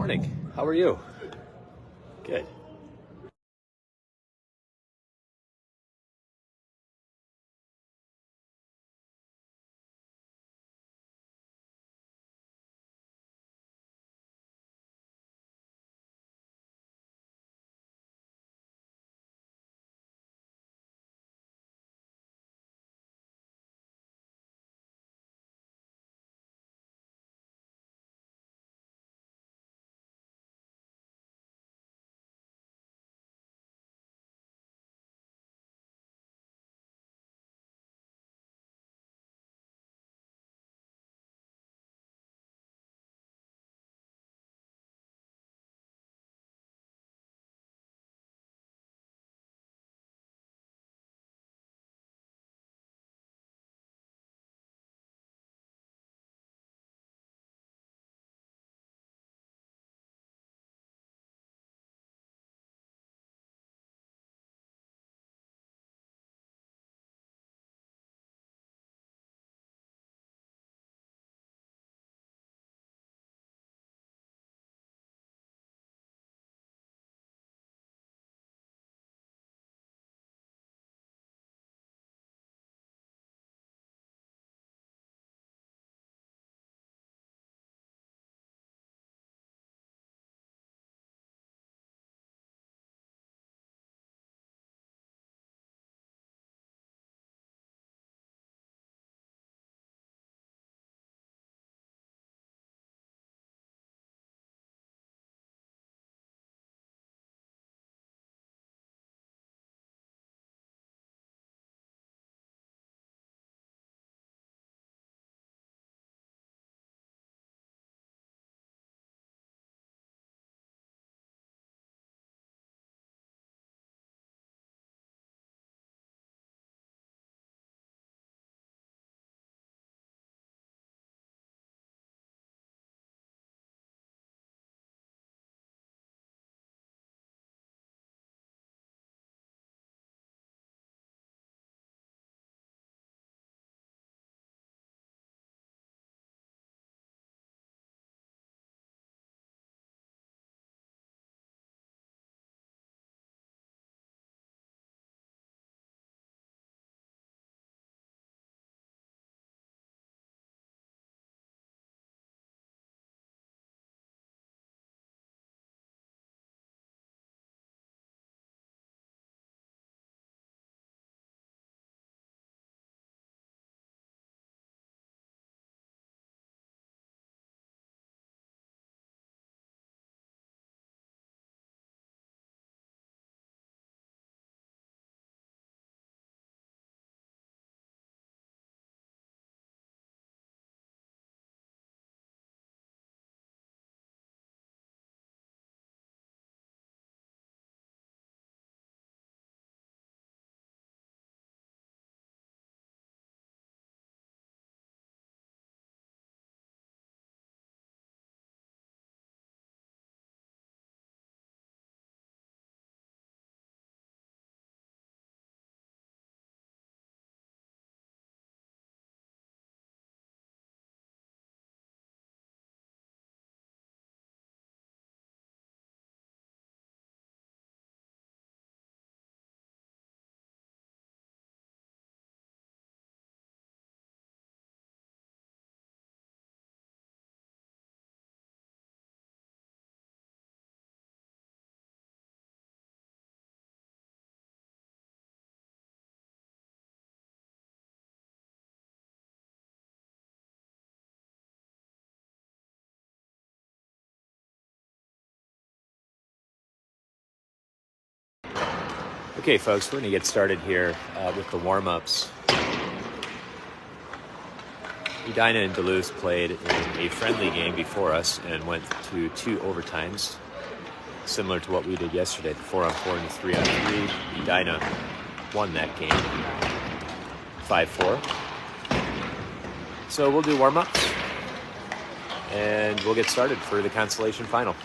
morning. How are you? Good. Okay, folks, we're going to get started here with the warm-ups. Edina and Duluth played in a friendly game before us and went to 2 overtimes, similar to what we did yesterday, the 4-on-4 and the 3-on-3. Edina won that game 5-4. So we'll do warm-ups, and we'll get started for the consolation final.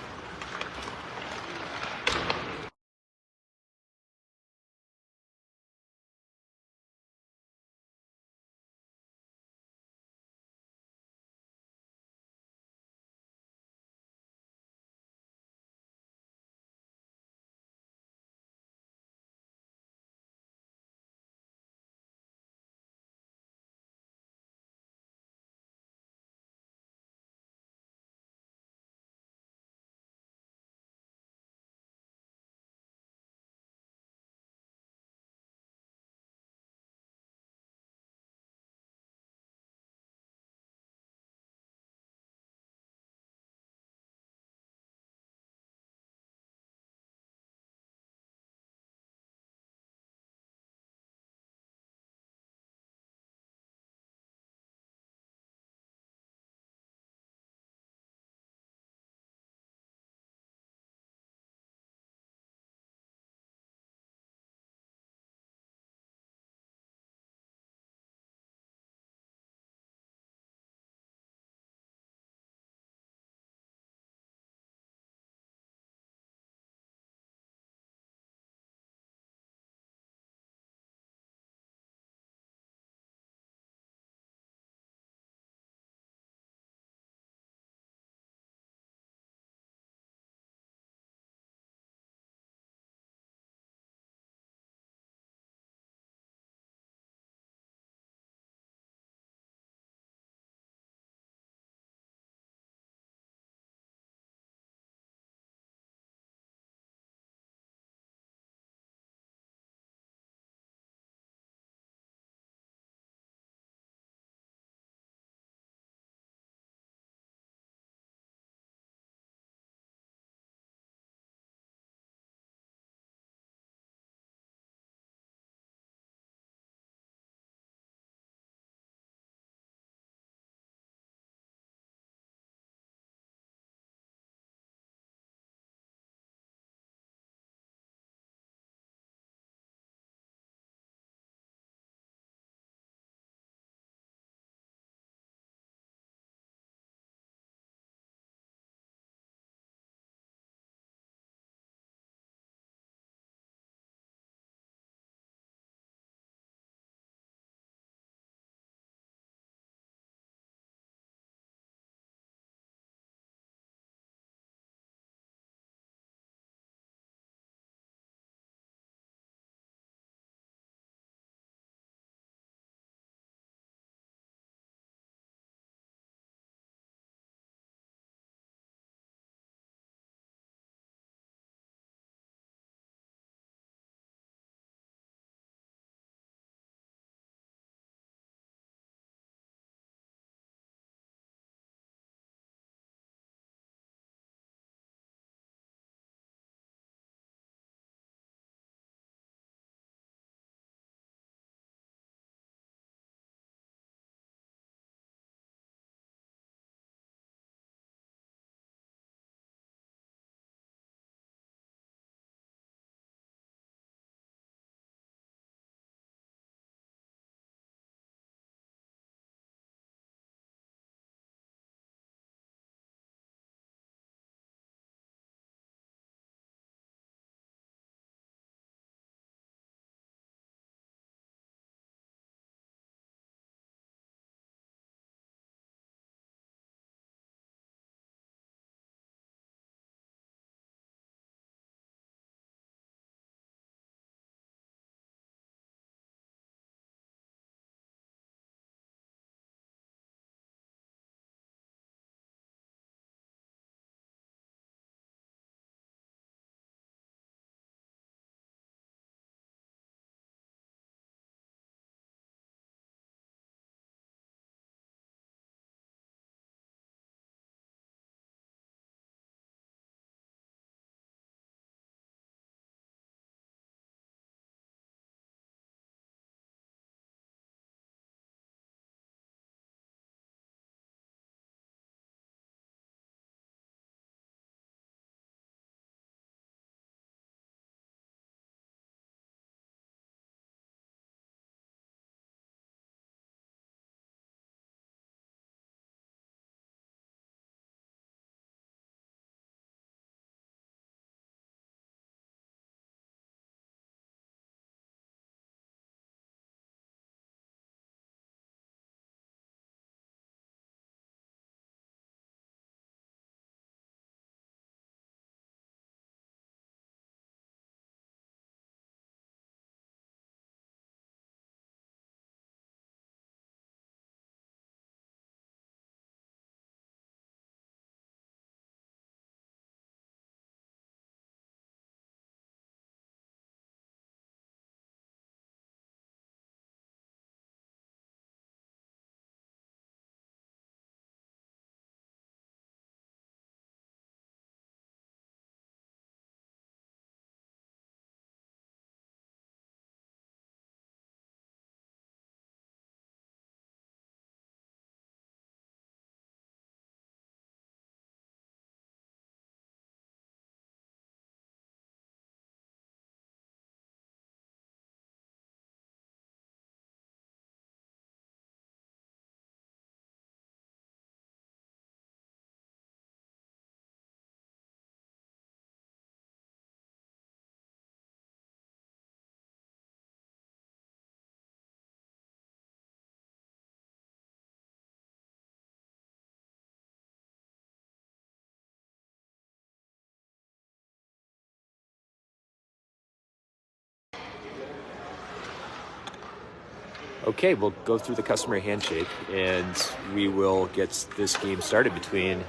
Okay, we'll go through the customary handshake, and we will get this game started between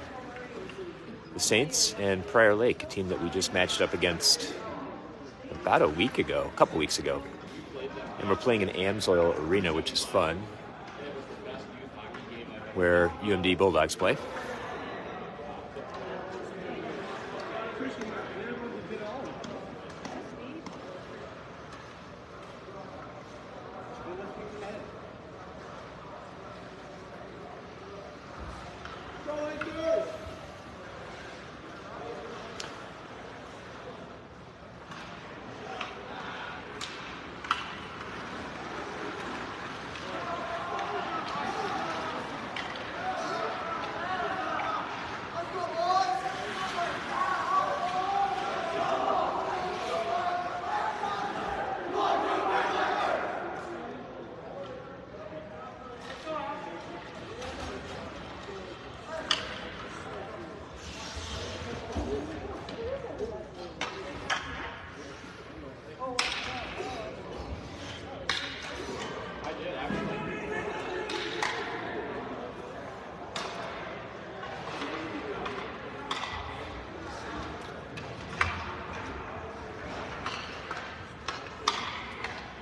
the Saints and Prior Lake, a team that we just matched up against about a couple weeks ago. And we're playing in Amsoil Arena, which is fun, where UMD Bulldogs play.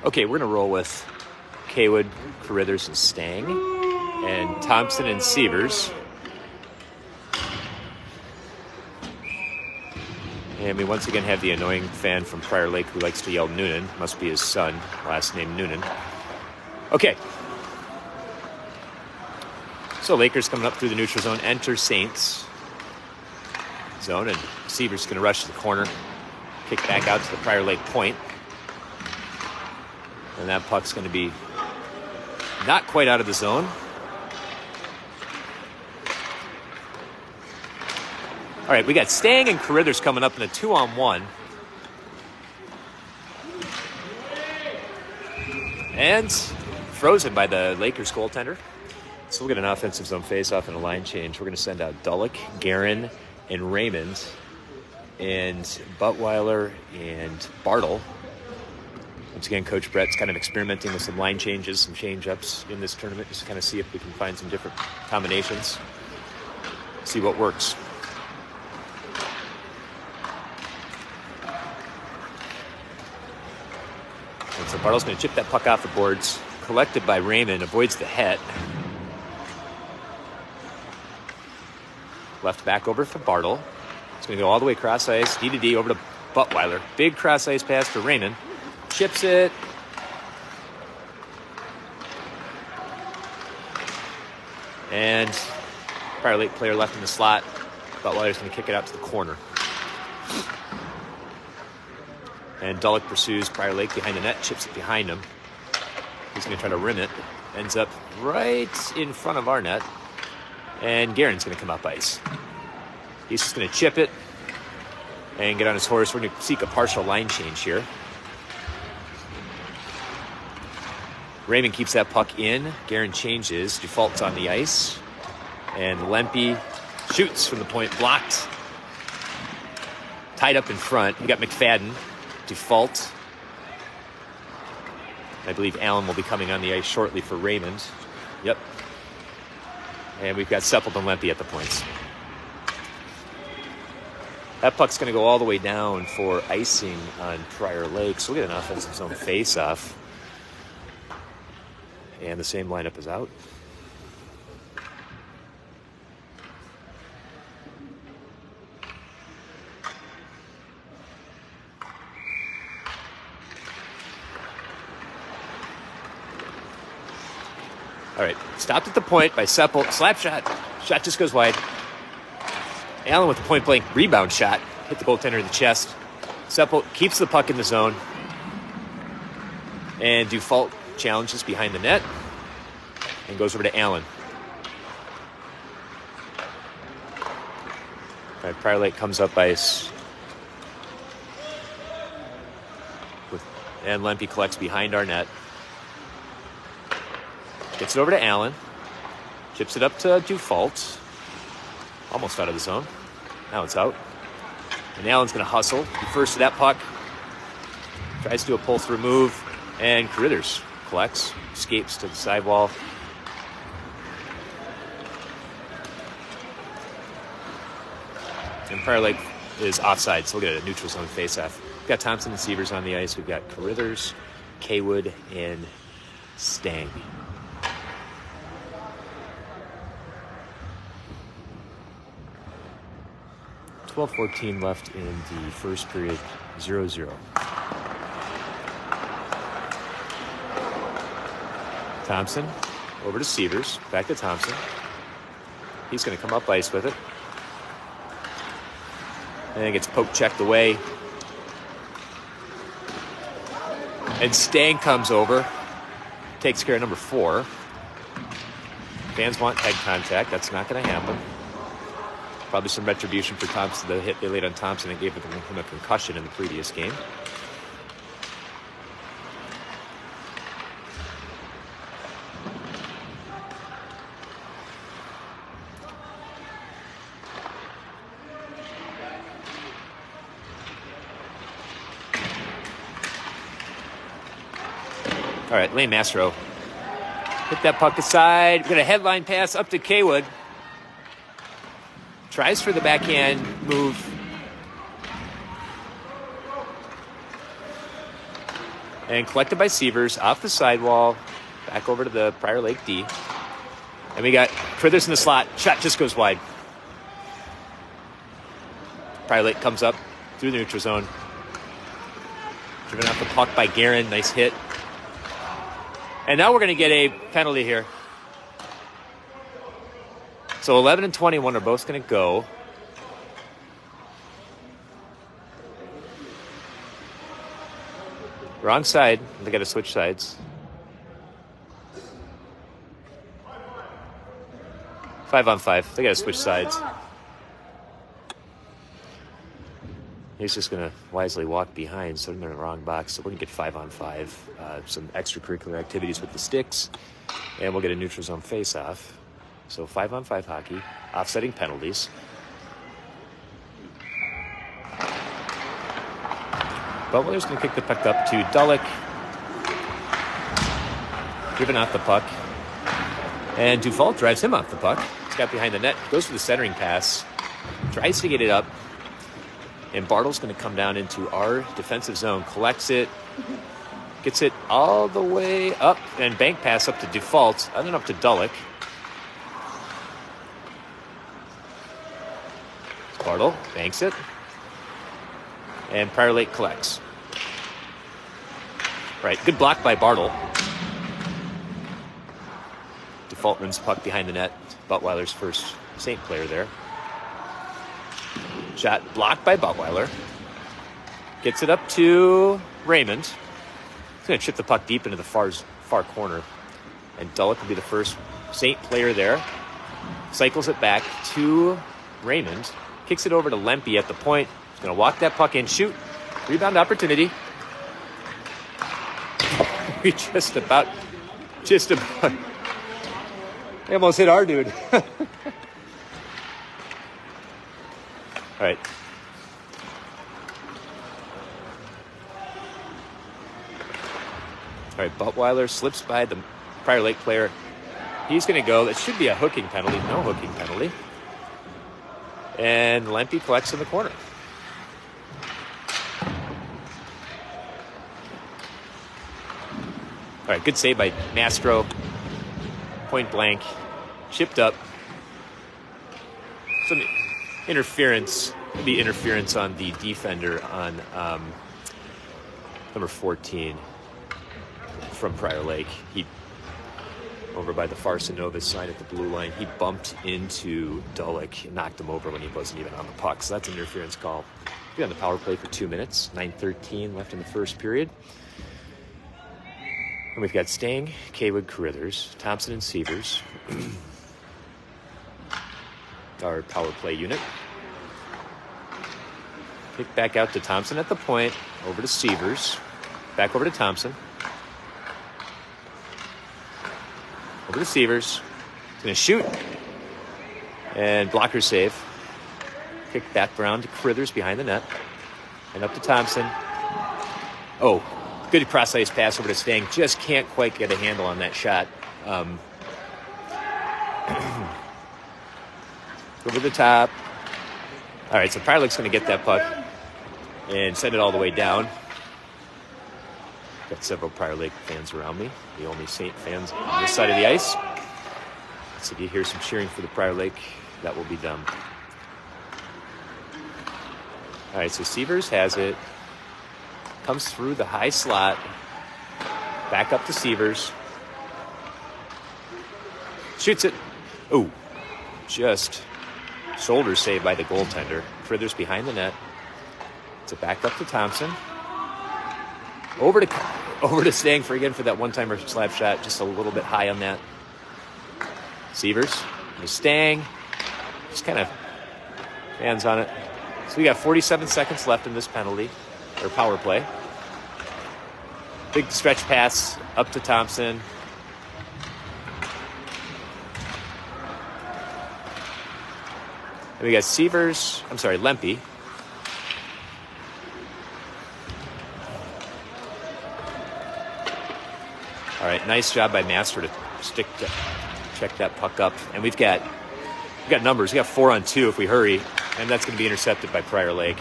Okay, we're going to roll with Kaywood, Carithers, and Stang, and Thompson and Sievers. And we once again have the annoying fan from Prior Lake who likes to yell Noonan. Must be his son, last name Noonan. Okay. So Lakers coming up through the neutral zone, enter Saints zone, and Sievers going to rush to the corner, kick back out to the Prior Lake point. And that puck's going to be not quite out of the zone. All right, we got Stang and Carithers coming up in a 2-on-1. And frozen by the Lakers goaltender. So we'll get an offensive zone face-off and a line change. We're going to send out Duluth, Guerin, and Raymond, and Buttweiler and Bartle. Once again, Coach Brett's kind of experimenting with some line changes, some change-ups in this tournament, just to kind of see if we can find some different combinations, see what works. And so Bartle's going to chip that puck off the boards, collected by Raymond, avoids the head. Left back over for Bartle. It's going to go all the way cross ice, D to D over to Buttweiler. Big cross ice pass for Raymond. Chips it. And Prior Lake player left in the slot. Buttweiler's going to kick it out to the corner. And Duluth pursues Prior Lake behind the net, chips it behind him. He's going to try to rim it. Ends up right in front of our net. And Guerin's going to come up ice. He's just going to chip it and get on his horse. We're going to seek a partial line change here. Raymond keeps that puck in. Guerin changes, defaults on the ice. And Lempe shoots from the point, blocked. Tied up in front. You got McFadden, default. I believe Allen will be coming on the ice shortly for Raymond. Yep. And we've got Seppelt and Lempe at the points. That puck's going to go all the way down for icing on Prior Lake. So we'll get an offensive zone face-off. And the same lineup is out. All right, stopped at the point by Seppelt. Slap shot. Shot just goes wide. Allen with the point-blank rebound shot. Hit the goaltender in the chest. Seppelt keeps the puck in the zone. And default challenges behind the net. And goes over to Allen. All right, Prior Lake comes up ice. And Lempe collects behind our net. Gets it over to Allen. Chips it up to default. Almost out of the zone. Now it's out. And Allen's going to hustle. He first to that puck. Tries to do a pull-through move. And Carithers collects, escapes to the sidewall. And Prior Lake is offside, so we'll get a neutral zone faceoff. We've got Thompson and Sievers on the ice. We've got Carithers, Kaywood, and Stang. .12:14 left in the first period, 0-0. Thompson over to Sievers, back to Thompson. He's going to come up ice with it. And then gets poke checked away. And Stang comes over, takes care of number 4. Fans want head contact. That's not going to happen. Probably some retribution for Thompson, the hit they laid on Thompson and gave him a concussion in the previous game. All right, Lane Mastro. Hit that puck aside. We're going to headline pass up to Kaywood. Tries for the backhand move. And collected by Sievers off the sidewall. Back over to the Prior Lake D. And we got Carithers in the slot. Shot just goes wide. Prior Lake comes up through the neutral zone. Driven off the puck by Guerin. Nice hit. And now we're going to get a penalty here. So 11 and 21 are both going to go. Wrong side. They got to switch sides. 5-on-5. They got to switch sides. He's just going to wisely walk behind, so they're in the wrong box. So we're going to get 5-on-5. Some extracurricular activities with the sticks. And we'll get a neutral zone face-off. So 5-on-5 hockey, offsetting penalties. Butler's going to kick the puck up to Duluth. Driven off the puck. And Dufault drives him off the puck. He's got behind the net, goes for the centering pass. Tries to get it up. And Bartle's going to come down into our defensive zone, collects it, gets it all the way up, and bank pass up to Dufault, and then up to Duluth. Bartle banks it. And Prior Lake collects. Right, good block by Bartle. Dufault runs puck behind the net. Buttweiler's first St. player there. Shot blocked by Buttweiler. Gets it up to Raymond. He's going to chip the puck deep into the far corner. And Duluth will be the first St. player there. Cycles it back to Raymond. Kicks it over to Lempe at the point. He's going to walk that puck in, shoot. Rebound opportunity. We just about. They almost hit our dude. All right. All right, Buttweiler slips by the Prior Lake player. He's going to go. That should be a hooking penalty. No hooking penalty. And Lempe collects in the corner. All right, good save by Mastro. Point blank. Chipped up. Some interference. Maybe interference on the defender on number 14 from Prior Lake. He, over by the Farsanova side at the blue line, he bumped into Duluth and knocked him over when he wasn't even on the puck. So that's an interference call. We'll be on the power play for 2 minutes. 9:13 left in the first period. And we've got Stang, Kaywood, Carithers, Thompson, and Sievers. Our power play unit. Kick back out to Thompson at the point. Over to Sievers. Back over to Thompson. Over to Sievers. He's going to shoot. And blocker save. Kick back around to Carithers behind the net. And up to Thompson. Oh, Good cross-ice pass over to Stang. Just can't quite get a handle on that shot. Over the top. All right, so Prior Lake's going to get that puck and send it all the way down. Got several Prior Lake fans around me. The only Saint fans on this side of the ice. So if you hear some cheering for the Prior Lake, that will be them. All right, so Sievers has it. Comes through the high slot. Back up to Sievers. Shoots it. Oh, just shoulder save by the goaltender. Frithers behind the net. It's a back up to Thompson. Over to Stang for that one-timer slap shot. Just a little bit high on that. Sievers. The Stang. Just kind of hands on it. So we got 47 seconds left in this penalty, or power play. Big stretch pass up to Thompson. And we got Lempe. All right, nice job by Master to check that puck up. And we've got numbers. We got 4-on-2 if we hurry, and that's going to be intercepted by Prior Lake.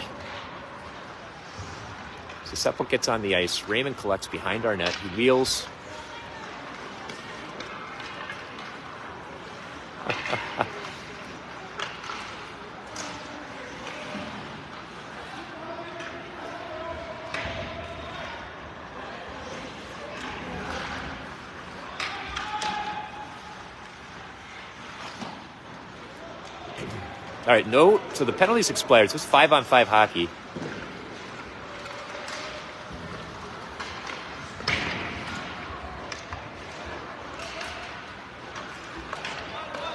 So Sepple gets on the ice. Raymond collects behind our net. He wheels. All right, so the penalty's expired. So it's 5-on-5 hockey.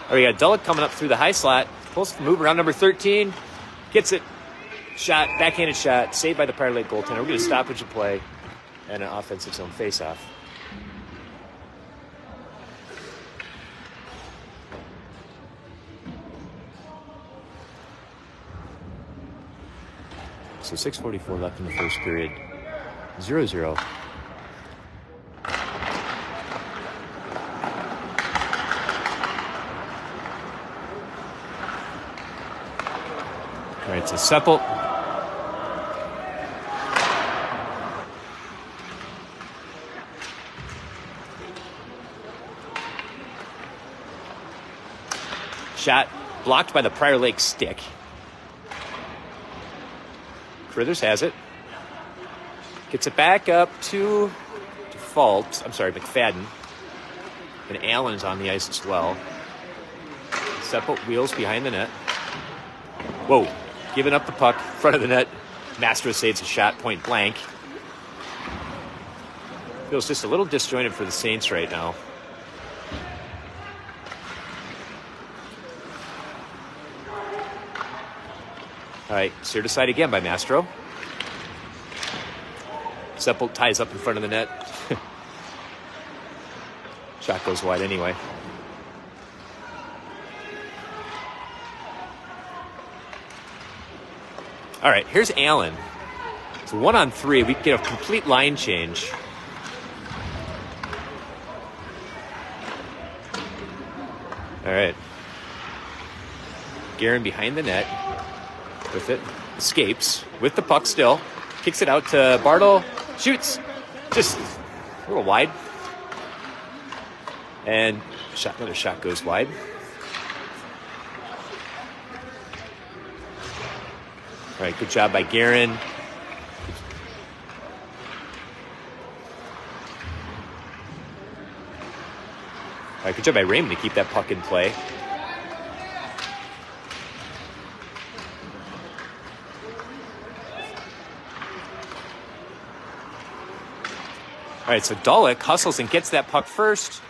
All right, we got Duluth coming up through the high slot. Pulls the move around number 13. Gets it. Shot, backhanded shot, saved by the Prior Lake goaltender. We're going to stoppage of play and an offensive zone faceoff. So 6:44 left in the first period. 0-0. All right, so Sepple. Shot blocked by the Prior Lake stick. Frithers has it. Gets it back up to McFadden. And Allen's on the ice as well. Sepple wheels behind the net. Whoa. Giving up the puck in front of the net. Mastro saves a shot point blank. Feels just a little disjointed for the Saints right now. All right, steered aside again by Mastro. Sepple ties up in front of the net. Shot goes wide anyway. All right, here's Allen. It's 1-on-3. We get a complete line change. All right. Guerin behind the net. With it, escapes with the puck still, kicks it out to Bartle, shoots, just a little wide, and another shot goes wide. All right, good job by Guerin. All right, good job by Raymond to keep that puck in play. All right, so Duluth hustles and gets that puck first.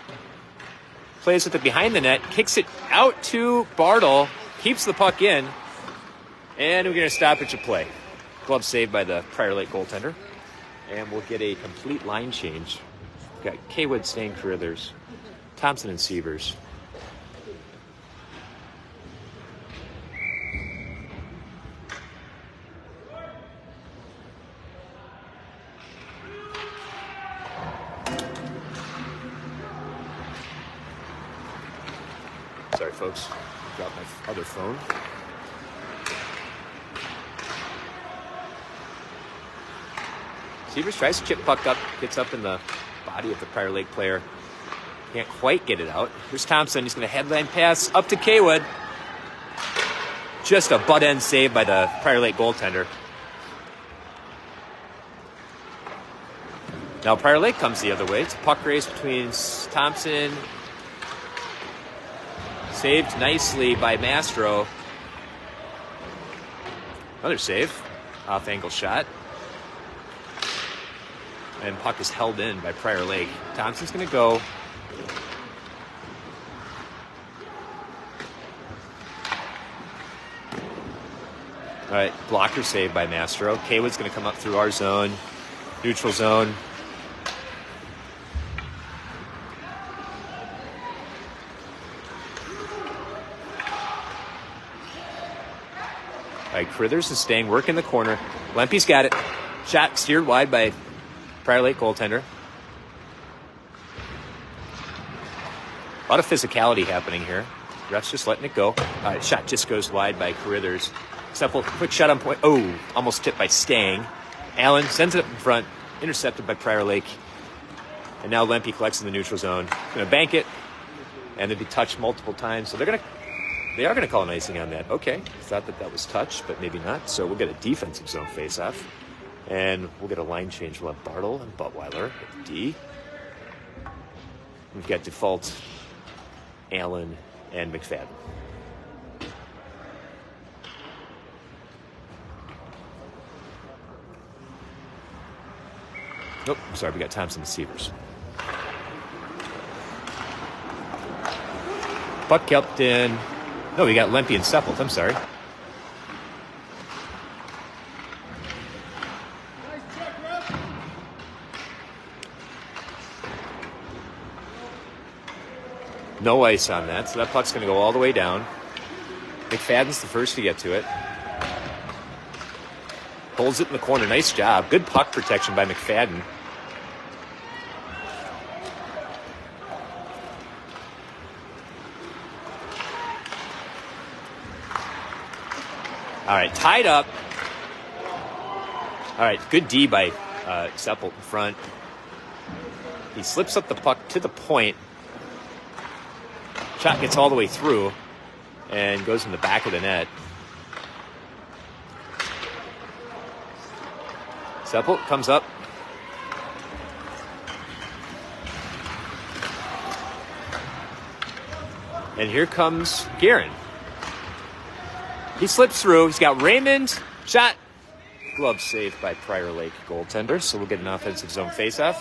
Plays with it behind the net, kicks it out to Bartle, keeps the puck in, and we're going to stoppage of play. Glove saved by the Prior Lake goaltender. And we'll get a complete line change. We've got Kaywood, Stang, Carruthers, Thompson, and Sievers. Sorry, folks. Dropped my other phone. Severs tries to chip puck up, gets up in the body of the Prior Lake player. Can't quite get it out. Here's Thompson. He's going to headline pass up to Kaywood. Just a butt-end save by the Prior Lake goaltender. Now Prior Lake comes the other way. It's a puck race between Thompson. Saved nicely by Mastro. Another save. Off-angle shot. And puck is held in by Prior Lake. Thompson's going to go. All right, blocker save by Mastro. Kaywood's going to come up through our zone. Neutral zone. All right, Crithers is staying, work in the corner. Lempe's got it. Shot steered wide by Prior Lake goaltender. A lot of physicality happening here. Ref's just letting it go. All right, shot just goes wide by Crithers. Sepple, quick shot on point. Oh, almost tipped by Stang. Allen sends it up in front, intercepted by Prior Lake. And now Lempe collects in the neutral zone. Going to bank it, and they'll be touched multiple times. So they are going to call an icing on that. Okay, thought that was touched, but maybe not. So we'll get a defensive zone faceoff. And we'll get a line change. We'll have Bartle and Buttweiler at D. We've got default Allen and McFadden. Nope, sorry, we got Thompson and Severs. Puck kept in. No, we got Lempe and Seppelt. I'm sorry. No ice on that, so that puck's going to go all the way down. McFadden's the first to get to it. Holds it in the corner. Nice job. Good puck protection by McFadden. All right, tied up. All right, good D by Seppelt in front. He slips up the puck to the point. Shot gets all the way through and goes in the back of the net. Seppelt comes up. And here comes Guerin. He slips through. He's got Raymond. Shot. Glove saved by Prior Lake goaltender. So we'll get an offensive zone faceoff.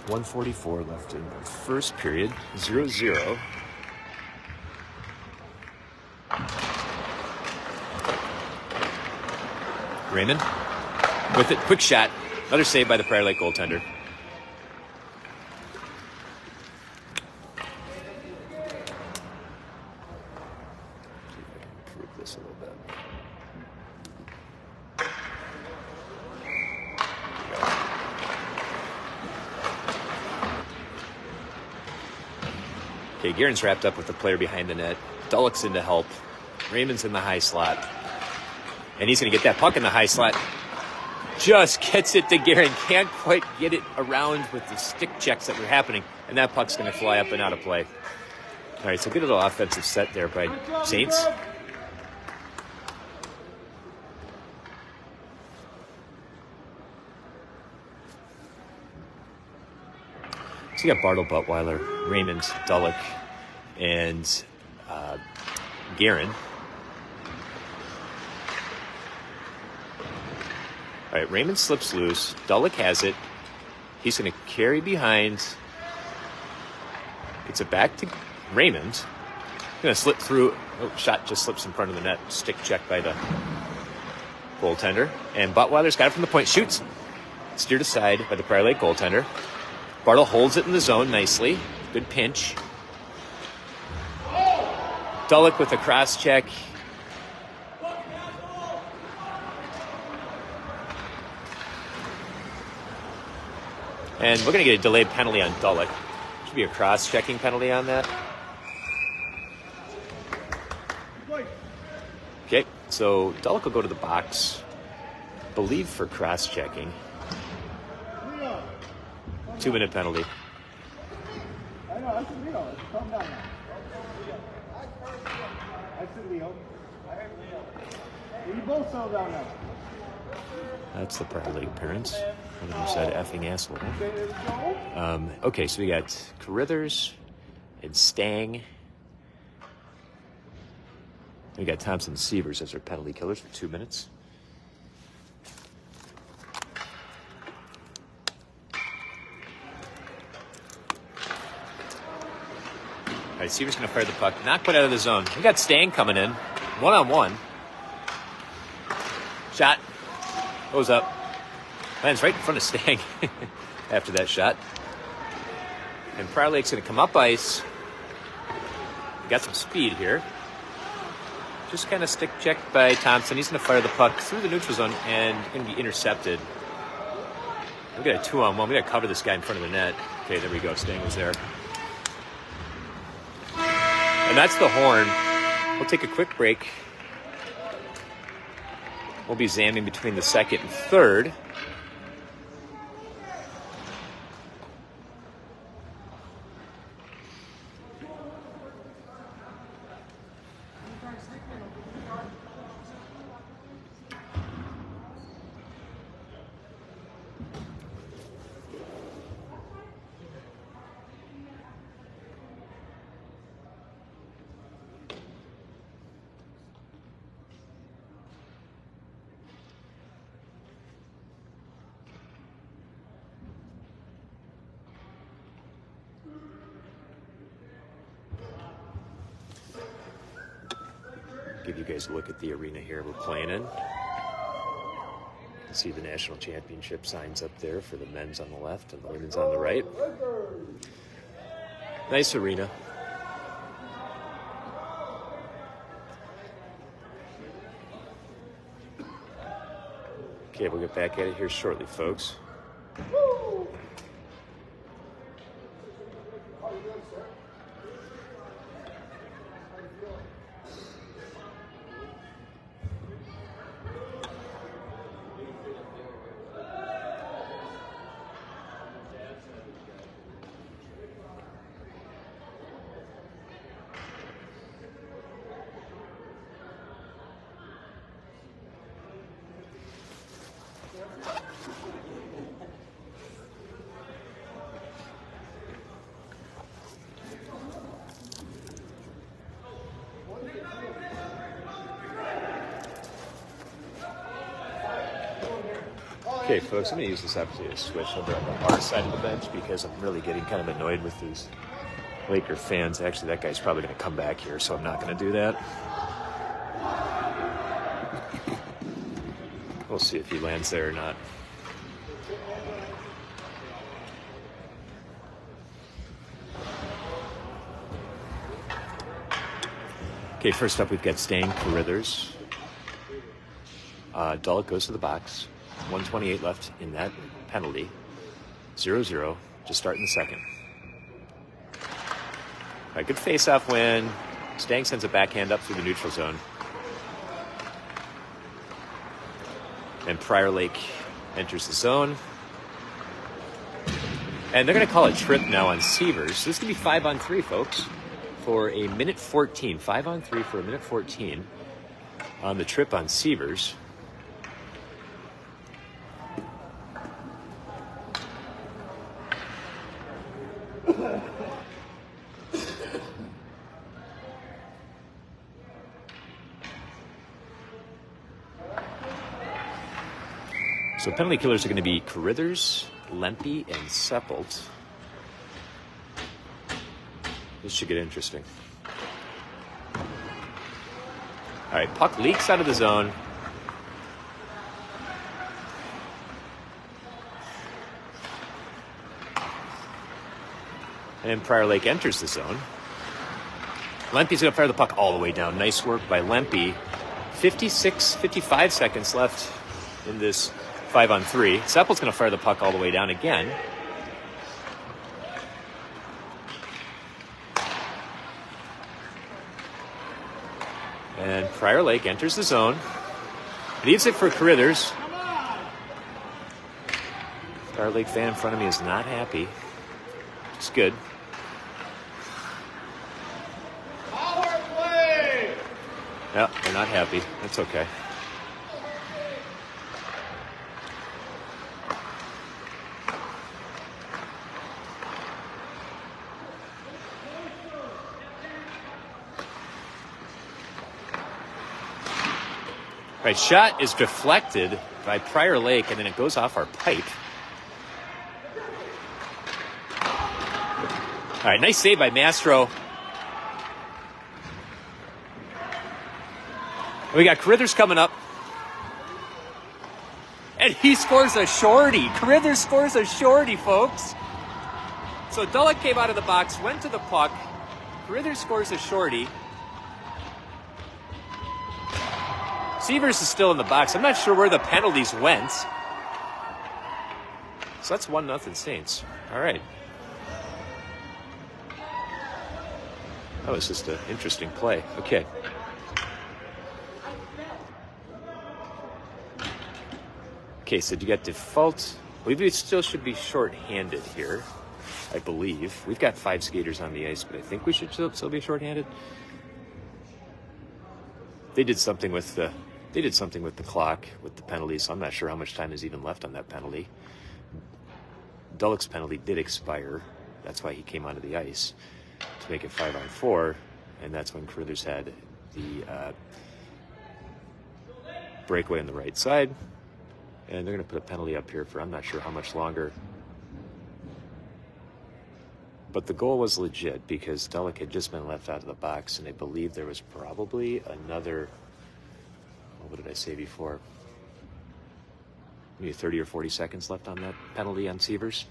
.144 left in the first period. 0-0. Raymond with it. Quick shot. Another save by the Prior Lake goaltender. Improve this a little bit. Okay, Guerin's wrapped up with the player behind the net. Dulloch's in to help. Raymond's in the high slot. And he's going to get that puck in the high slot. Just gets it to Guerin. Can't quite get it around with the stick checks that were happening. And that puck's going to fly up and out of play. All right, so good little offensive set there by Saints. So you got Bartle, Buttweiler, Raymond, Dulloch, and Guerin. All right, Raymond slips loose. Dulloch has it. He's going to carry behind. Gets it back to Raymond. Going to slip through. Oh, shot just slips in front of the net. Stick check by the goaltender. And Buttweiler's got it from the point. Shoots. Steered aside by the Prior Lake goaltender. Bartle holds it in the zone nicely. Good pinch. Dulloch with a cross check. And we're going to get a delayed penalty on Duluth. Should be a cross-checking penalty on that. Okay, so Duluth will go to the box, I believe for cross-checking. 2-minute penalty. That's the prior league appearance. One of them said effing asshole. Okay, so we got Carithers and Stang. We got Thompson and Sievers as our penalty killers for 2 minutes. All right, Sievers going to fire the puck. Not quite out of the zone. We got Stang coming in. 1-on-1. Shot. Goes up. Lands right in front of Stang after that shot. And Prior Lake's going to come up ice. We got some speed here. Just kind of stick checked by Thompson. He's going to fire the puck through the neutral zone and going to be intercepted. We got a 2-on-1. We got to cover this guy in front of the net. Okay, there we go. Stang was there. And that's the horn. We'll take a quick break. We'll be zamming between the second and third. Give you guys a look at the arena here we're playing in. You can see the national championship signs up there for the men's on the left and the women's on the right. Nice arena. Okay, we'll get back at it here shortly, folks. Okay, folks, I'm going to use this opportunity to switch over on the far side of the bench because I'm really getting kind of annoyed with these Laker fans. Actually, that guy's probably going to come back here, so I'm not going to do that. We'll see if he lands there or not. Okay, first up, we've got Stang Carithers. Duluth goes to the box. 1:28 left in that penalty. 0-0, just starting the second. All right, good face-off win. Stang sends a backhand up through the neutral zone. And Prior Lake enters the zone. And they're going to call a trip now on Sievers. So this is going to be 5-on-3, folks, for a minute 14. 5-on-3 for a minute 14 on the trip on Sievers. So penalty killers are going to be Carithers, Lempe, and Seppelt. This should get interesting. All right, puck leaks out of the zone. And then Prior Lake enters the zone. Lempe's going to fire the puck all the way down. Nice work by Lempe. 55 seconds left in this 5-on-3. Seppelt's going to fire the puck all the way down again. And Prior Lake enters the zone. Leaves it for Carithers. Prior Lake fan in front of me is not happy. It's good. Power play! Yeah, they're not happy. That's okay. Right, shot is deflected by Prior Lake, and then it goes off our pipe. All right, nice save by Mastro. We got Carithers coming up. And he scores a shorty. Carithers scores a shorty, folks. So Duluth came out of the box, went to the puck. Carithers scores a shorty. Sievers is still in the box. I'm not sure where the penalties went. So that's 1-0 Saints. All right. That was just an interesting play. Okay. Okay, so you got default. We still should be short-handed here, I believe. We've got 5 skaters on the ice, but I think we should still be short-handed. They did something with the clock, with the penalties, so I'm not sure how much time is even left on that penalty. Duluth's penalty did expire. That's why he came onto the ice to make it 5-on-4, and that's when Carithers had the breakaway on the right side. And they're going to put a penalty up here for I'm not sure how much longer. But the goal was legit because Duluth had just been left out of the box, and I believe there was probably another, what did I say before? Maybe 30 or 40 seconds left on that penalty on Sievers.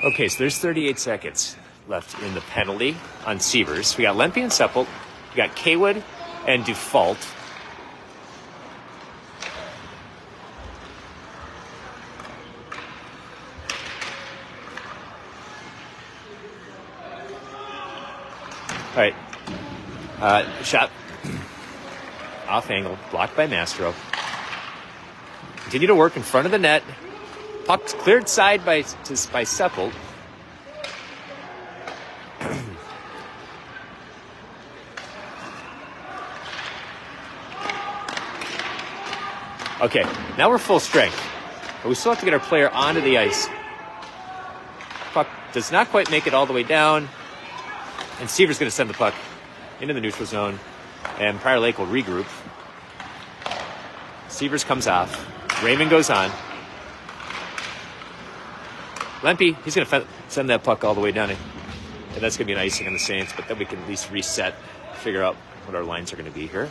Okay, so there's 38 seconds left in the penalty on Sievers. We got Lempe and Seppelt. We got Kaywood and Default. All right. Shot off angle, blocked by Mastro. Continue to work in front of the net. Puck's cleared side by Seppelt. Okay, now we're full strength. But we still have to get our player onto the ice. Puck does not quite make it all the way down. And Seaver's going to send the puck into the neutral zone. And Prior Lake will regroup. Sievers comes off. Raymond goes on. Lempe, he's going to send that puck all the way down. And that's going to be an icing on the Saints, but then we can at least reset, figure out what our lines are going to be here.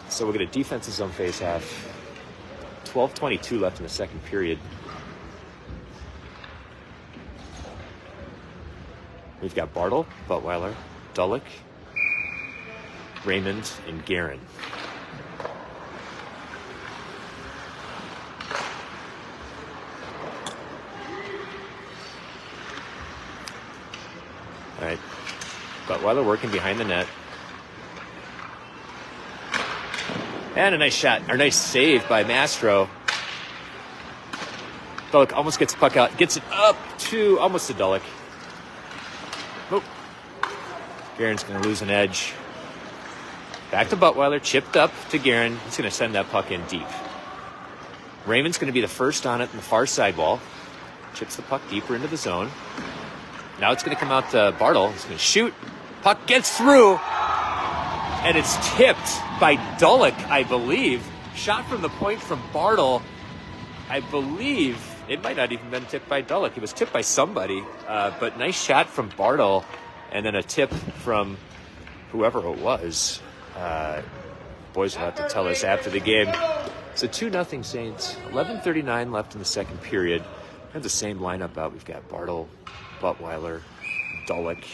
So we'll get a defensive zone face-off. 12:22 left in the second period. We've got Bartle, Buttweiler, Duluth, Raymond, and Guerin. All right, Buttweiler working behind the net. And a nice shot, or nice save by Mastro. Duluth almost gets the puck out, gets it up to almost to Duluth. Nope. Guerin's going to lose an edge. Back to Buttweiler, chipped up to Guerin. He's going to send that puck in deep. Raymond's going to be the first on it in the far sidewall. Chips the puck deeper into the zone. Now it's going to come out to Bartle. He's going to shoot. Puck gets through. And it's tipped by Duluth, I believe. Shot from the point from Bartle. I believe it might not even been tipped by Duluth. It was tipped by somebody, but nice shot from Bartle, and then a tip from whoever it was. Boys will have to tell us after the game. So 2-0 Saints. 11:39 left in the second period. We have the same lineup out. We've got Bartle, Buttweiler, Duluth,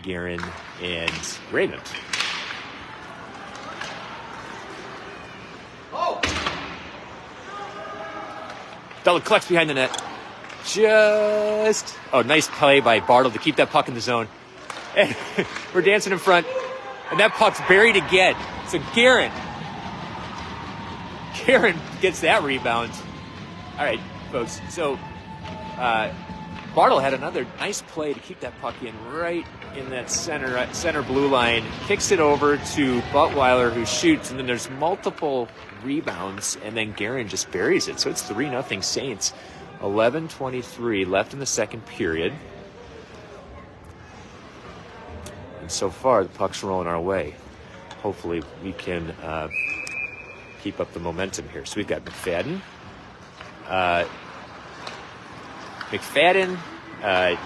Guerin, and Raymond. Duluth collects behind the net. Nice play by Bartle to keep that puck in the zone. And we're dancing in front, and that puck's buried again. So Guerin gets that rebound. All right, folks. So Bartle had another nice play to keep that puck in right in that center blue line. Kicks it over to Buttweiler, who shoots, and then there's multiple rebounds, and then Guerin just buries it. So it's 3-0 Saints. 11:23 left in the second period. And so far, the puck's rolling our way. Hopefully, we can keep up the momentum here. So we've got McFadden.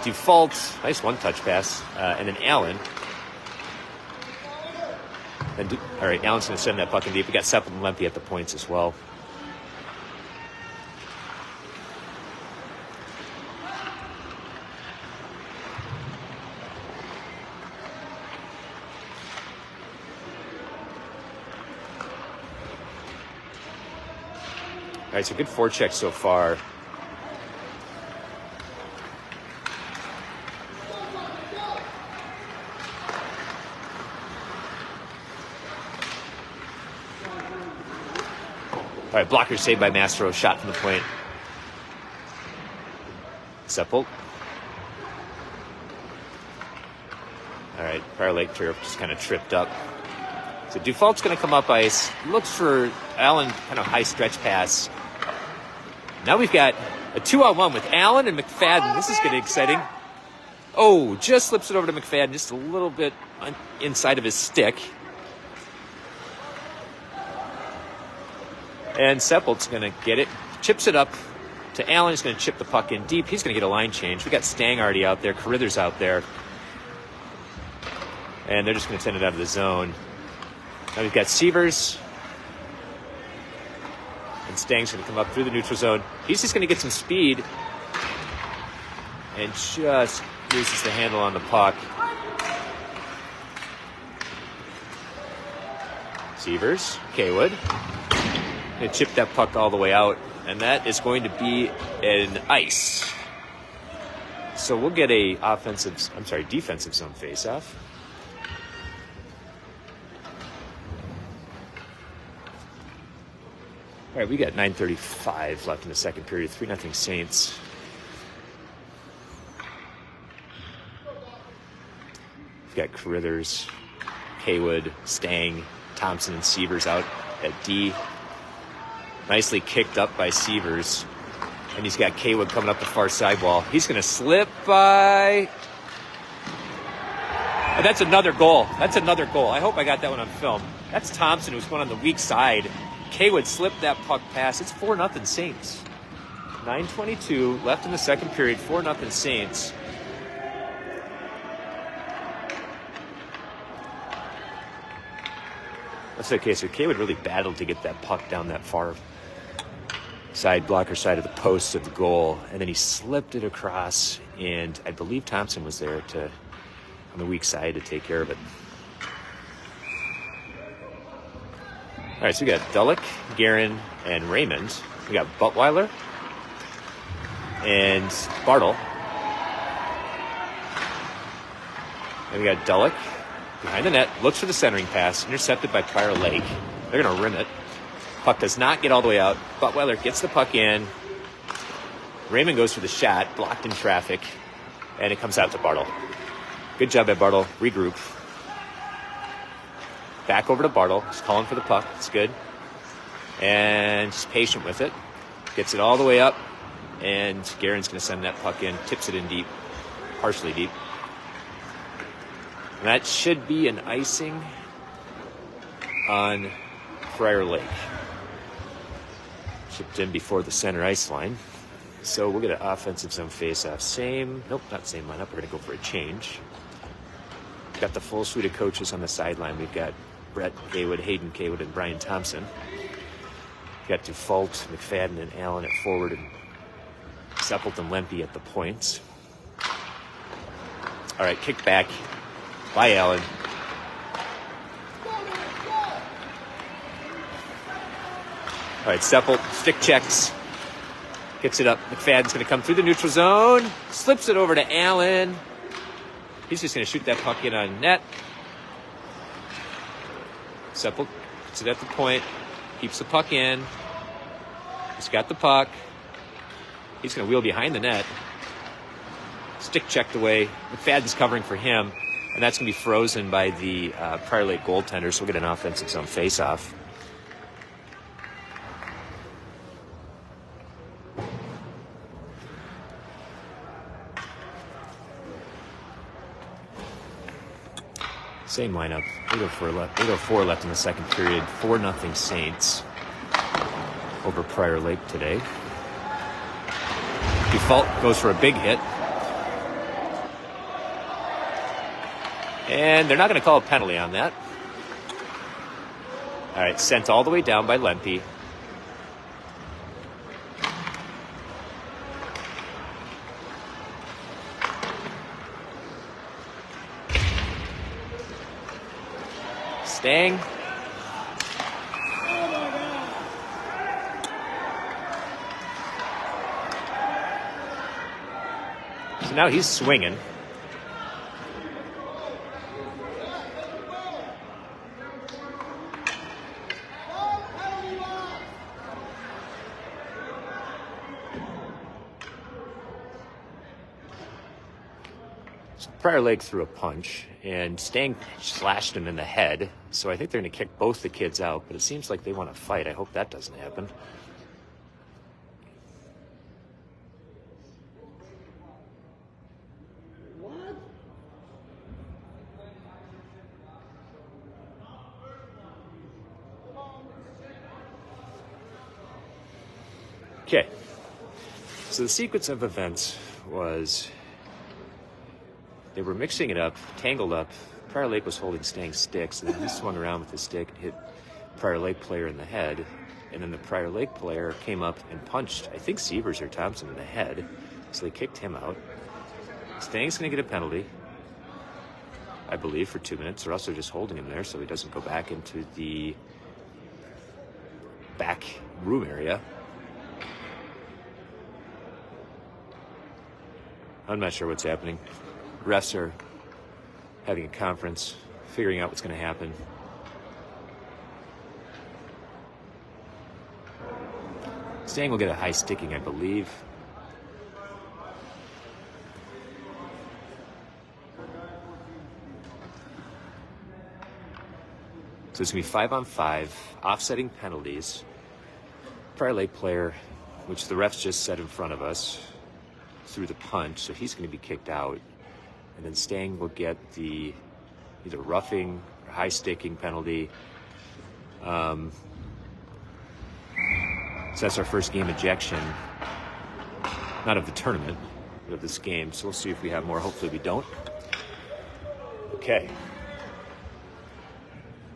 Default, nice one-touch pass, and then Allen. All right, Allen's going to send that puck in deep. We got Seppelt and Lempe at the points as well. All right, so good forecheck so far. All right, blocker saved by Mastro. Shot from the point. Seppelt. All right, Prior Lake turf just kind of tripped up. So Default's going to come up ice. Looks for Allen, kind of high stretch pass. Now we've got a 2-on-1 with Allen and McFadden. This is getting exciting. Oh, just slips it over to McFadden, just a little bit inside of his stick. And Seppelt's going to get it, chips it up to Allen. He's going to chip the puck in deep. He's going to get a line change. We got Stang already out there, Carithers out there. And they're just going to send it out of the zone. Now we've got Sievers. And Stang's going to come up through the neutral zone. He's just going to get some speed. And just uses the handle on the puck. Sievers, Kaywood. Going to chip that puck all the way out. And that is going to be an ice. So we'll get a defensive zone face-off. All right, we got 9:35 left in the second period. 3-0 Saints. We've got Carithers, Kaywood, Stang, Thompson, and Sievers out at D. Nicely kicked up by Sievers. And he's got Kaywood coming up the far sidewall. He's going to slip by. And that's another goal. That's another goal. I hope I got that one on film. That's Thompson, who's going on the weak side. Kaywood slipped that puck pass. It's 4-0 Saints. 9:22 left in the second period. 4-0 Saints. That's okay. So Kaywood really battled to get that puck down that far blocker side of the post of the goal, and then he slipped it across, and I believe Thompson was there on the weak side to take care of it. All right, so we got Duluth, Guerin, and Raymond. We got Buttweiler and Bartle. And we got Duluth behind the net, looks for the centering pass, intercepted by Prior Lake. They're going to rim it. Puck does not get all the way out. Buttweiler gets the puck in. Raymond goes for the shot, blocked in traffic, and it comes out to Bartle. Good job by Bartle. Regroup. Back over to Bartle. He's calling for the puck. It's good. And just patient with it. Gets it all the way up. And Guerin's going to send that puck in. Tips it in deep. Partially deep. And that should be an icing on Prior Lake. Chipped in before the center ice line. So we'll get an offensive zone face-off. Nope, not same lineup. We're going to go for a change. Got the full suite of coaches on the sideline. We've got Brett Kaywood, Hayden Kaywood, and Brian Thompson. We've got Default, McFadden, and Allen at forward, and Seppelt and Lempe at the points. All right, kick back by Allen. All right, Seppelt, stick checks. Gets it up. McFadden's going to come through the neutral zone. Slips it over to Allen. He's just going to shoot that puck in on net. Seppelt puts it at the point. Keeps the puck in. He's got the puck. He's going to wheel behind the net. Stick checked away. McFadden's covering for him. And that's going to be frozen by the Prior Lake goaltender. So we'll get an offensive zone face-off. Same lineup. 8:04 left in the second period. 4-0 Saints over Prior Lake today. Default goes for a big hit. And they're not going to call a penalty on that. All right, sent all the way down by Lempe. Stang. So now he's swinging. Prior Lake threw a punch, and Stang slashed him in the head. So I think they're going to kick both the kids out, but it seems like they want to fight. I hope that doesn't happen. What? Okay. So the sequence of events was they were mixing it up, tangled up. Prior Lake was holding Stang's sticks, and then he swung around with his stick, hit Prior Lake player in the head, and then the Prior Lake player came up and punched, I think, Sievers or Thompson in the head, so they kicked him out. Stang's going to get a penalty, I believe, for 2 minutes, or else they're just holding him there so he doesn't go back into the back room area. I'm not sure what's happening. Refs are having a conference, figuring out what's going to happen. Stang will get a high sticking, I believe. So it's going to be 5-on-5, offsetting penalties. Prior Lake player, which the refs just set in front of us, threw the punch, so he's going to be kicked out. And then Stang will get the either roughing or high sticking penalty. So that's our first game ejection. Not of the tournament, but of this game. So we'll see if we have more. Hopefully we don't. Okay.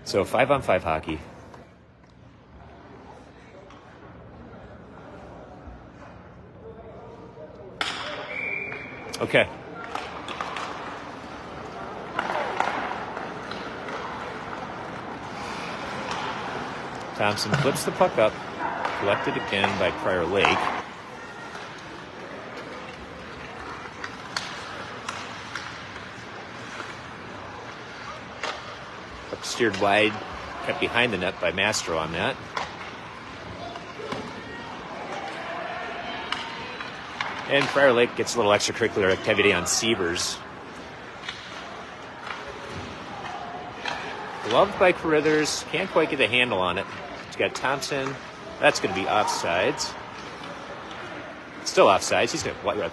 So 5-on-5 hockey. Okay. Thompson flips the puck up, collected again by Prior Lake. Puck steered wide, kept behind the net by Mastro on that. And Prior Lake gets a little extracurricular activity on Sievers. Gloved by Carruthers, can't quite get a handle on it. He's got Thompson. That's going to be offsides. Still offsides.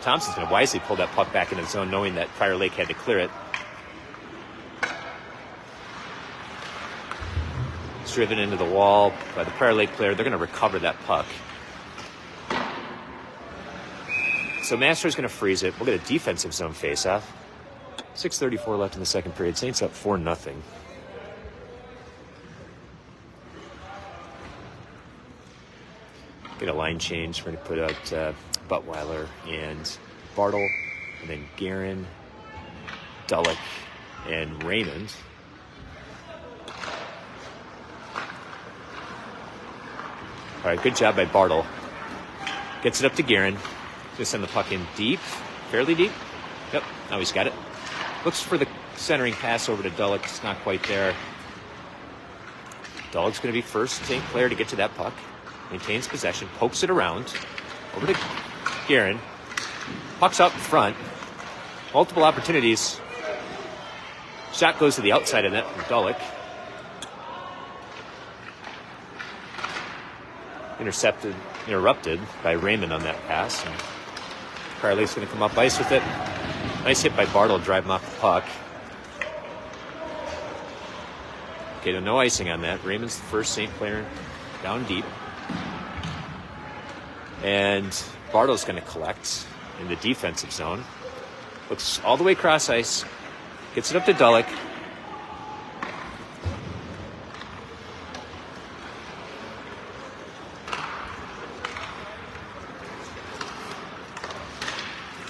Thompson's going to wisely pull that puck back into the zone, knowing that Prior Lake had to clear it. It's driven into the wall by the Prior Lake player. They're going to recover that puck. So Master's going to freeze it. We'll get a defensive zone faceoff. 6:34 left in the second period. Saints up 4-0. Get a line change. We're going to put out Buttweiler and Bartle, and then Guerin, Duluth, and Raymond. All right, good job by Bartle. Gets it up to Guerin. Going to send the puck in deep, fairly deep. Yep, now he's got it. Looks for the centering pass over to Duluth. It's not quite there. Duluth's going to be first St. Clair to get to that puck. Maintains possession, pokes it around. Over to Guerin. Puck's out in front. Multiple opportunities. Shot goes to the outside of net from Duluth. Interrupted by Raymond on that pass. And Prior Lake's going to come up ice with it. Nice hit by Bartle, drive him off the puck. Okay, no icing on that. Raymond's the first St. Clair down deep. And Bartle's going to collect in the defensive zone. Looks all the way across ice. Gets it up to Duluth.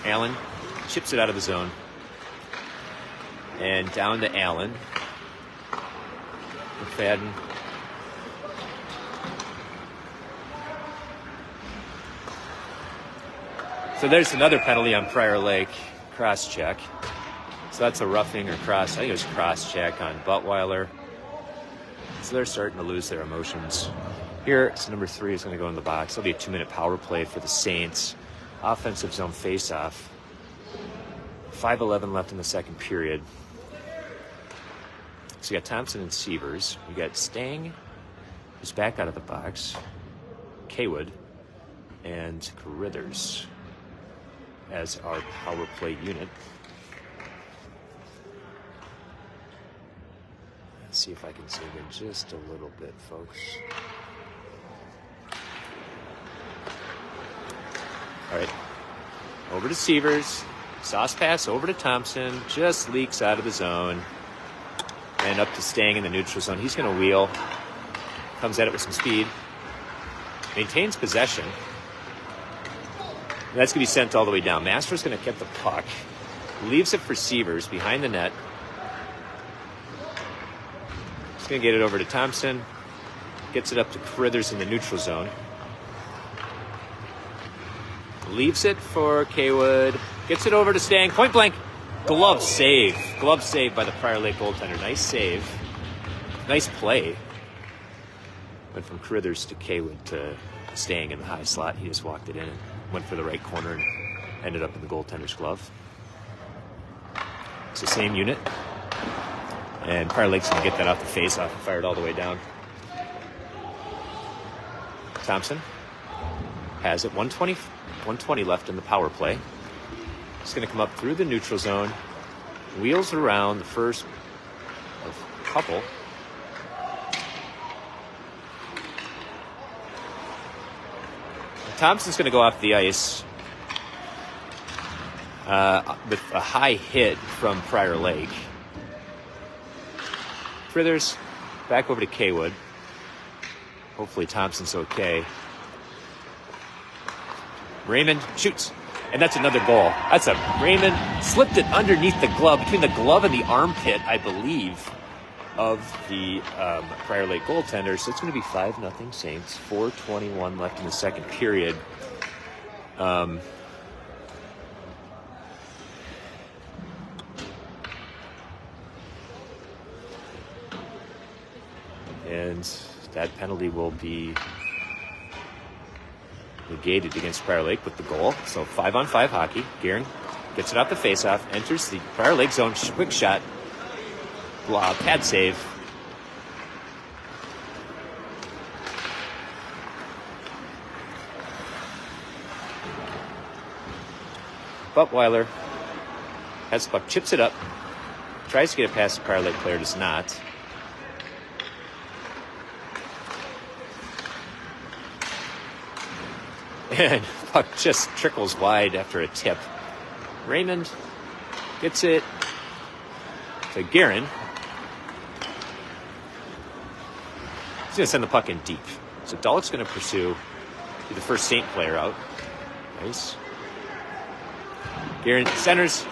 Allen chips it out of the zone. And down to Allen. McFadden. So there's another penalty on Prior Lake. Cross check. So that's a roughing or cross. I think it was cross check on Buttweiler. So they're starting to lose their emotions. Here, so number 3 is going to go in the box. It'll be a 2-minute power play for the Saints. Offensive zone faceoff. 5:11 left in the second period. So you got Thompson and Severs. You got Stang, who's back out of the box. Kaywood and Carithers as our power play unit. Let's see if I can zoom in just a little bit, folks. All right, over to Severs. Sauce pass over to Thompson. Just leaks out of the zone. And up to Stang in the neutral zone. He's going to wheel. Comes at it with some speed. Maintains possession. And that's going to be sent all the way down. Master's going to get the puck. Leaves it for Severs behind the net. He's going to get it over to Thompson. Gets it up to Carithers in the neutral zone. Leaves it for Kaywood. Gets it over to Stang. Point blank. Glove save. Glove save by the Prior Lake goaltender. Nice save. Nice play. Went from Carithers to Kaywood to Stang in the high slot. He just walked it in and went for the right corner and ended up in the goaltender's glove. It's the same unit. And Prior Lake's going to get that off the face-off and fire it all the way down. Thompson has it. 120 left in the power play. It's going to come up through the neutral zone. Wheels around the first of a couple. Thompson's going to go off the ice with a high hit from Prior Lake. Carithers back over to Kaywood. Hopefully Thompson's okay. Raymond shoots, and that's another goal. Raymond slipped it underneath the glove, between the glove and the armpit, I believe, of the Prior Lake goaltender. So it's going to be 5-0 Saints. 4:21 left in the second period. And that penalty will be negated against Prior Lake with the goal. So 5-on-5 hockey. Guerin gets it off the faceoff, enters the Prior Lake zone, quick shot, pad save. Buttweiler has the puck, chips it up, tries to get it past the Prior Lake player, does not. And puck just trickles wide after a tip. Raymond gets it to Guerin. He's going to send the puck in deep. So Duluth's going to pursue, be the first Saint player out. Nice. Guerin centers,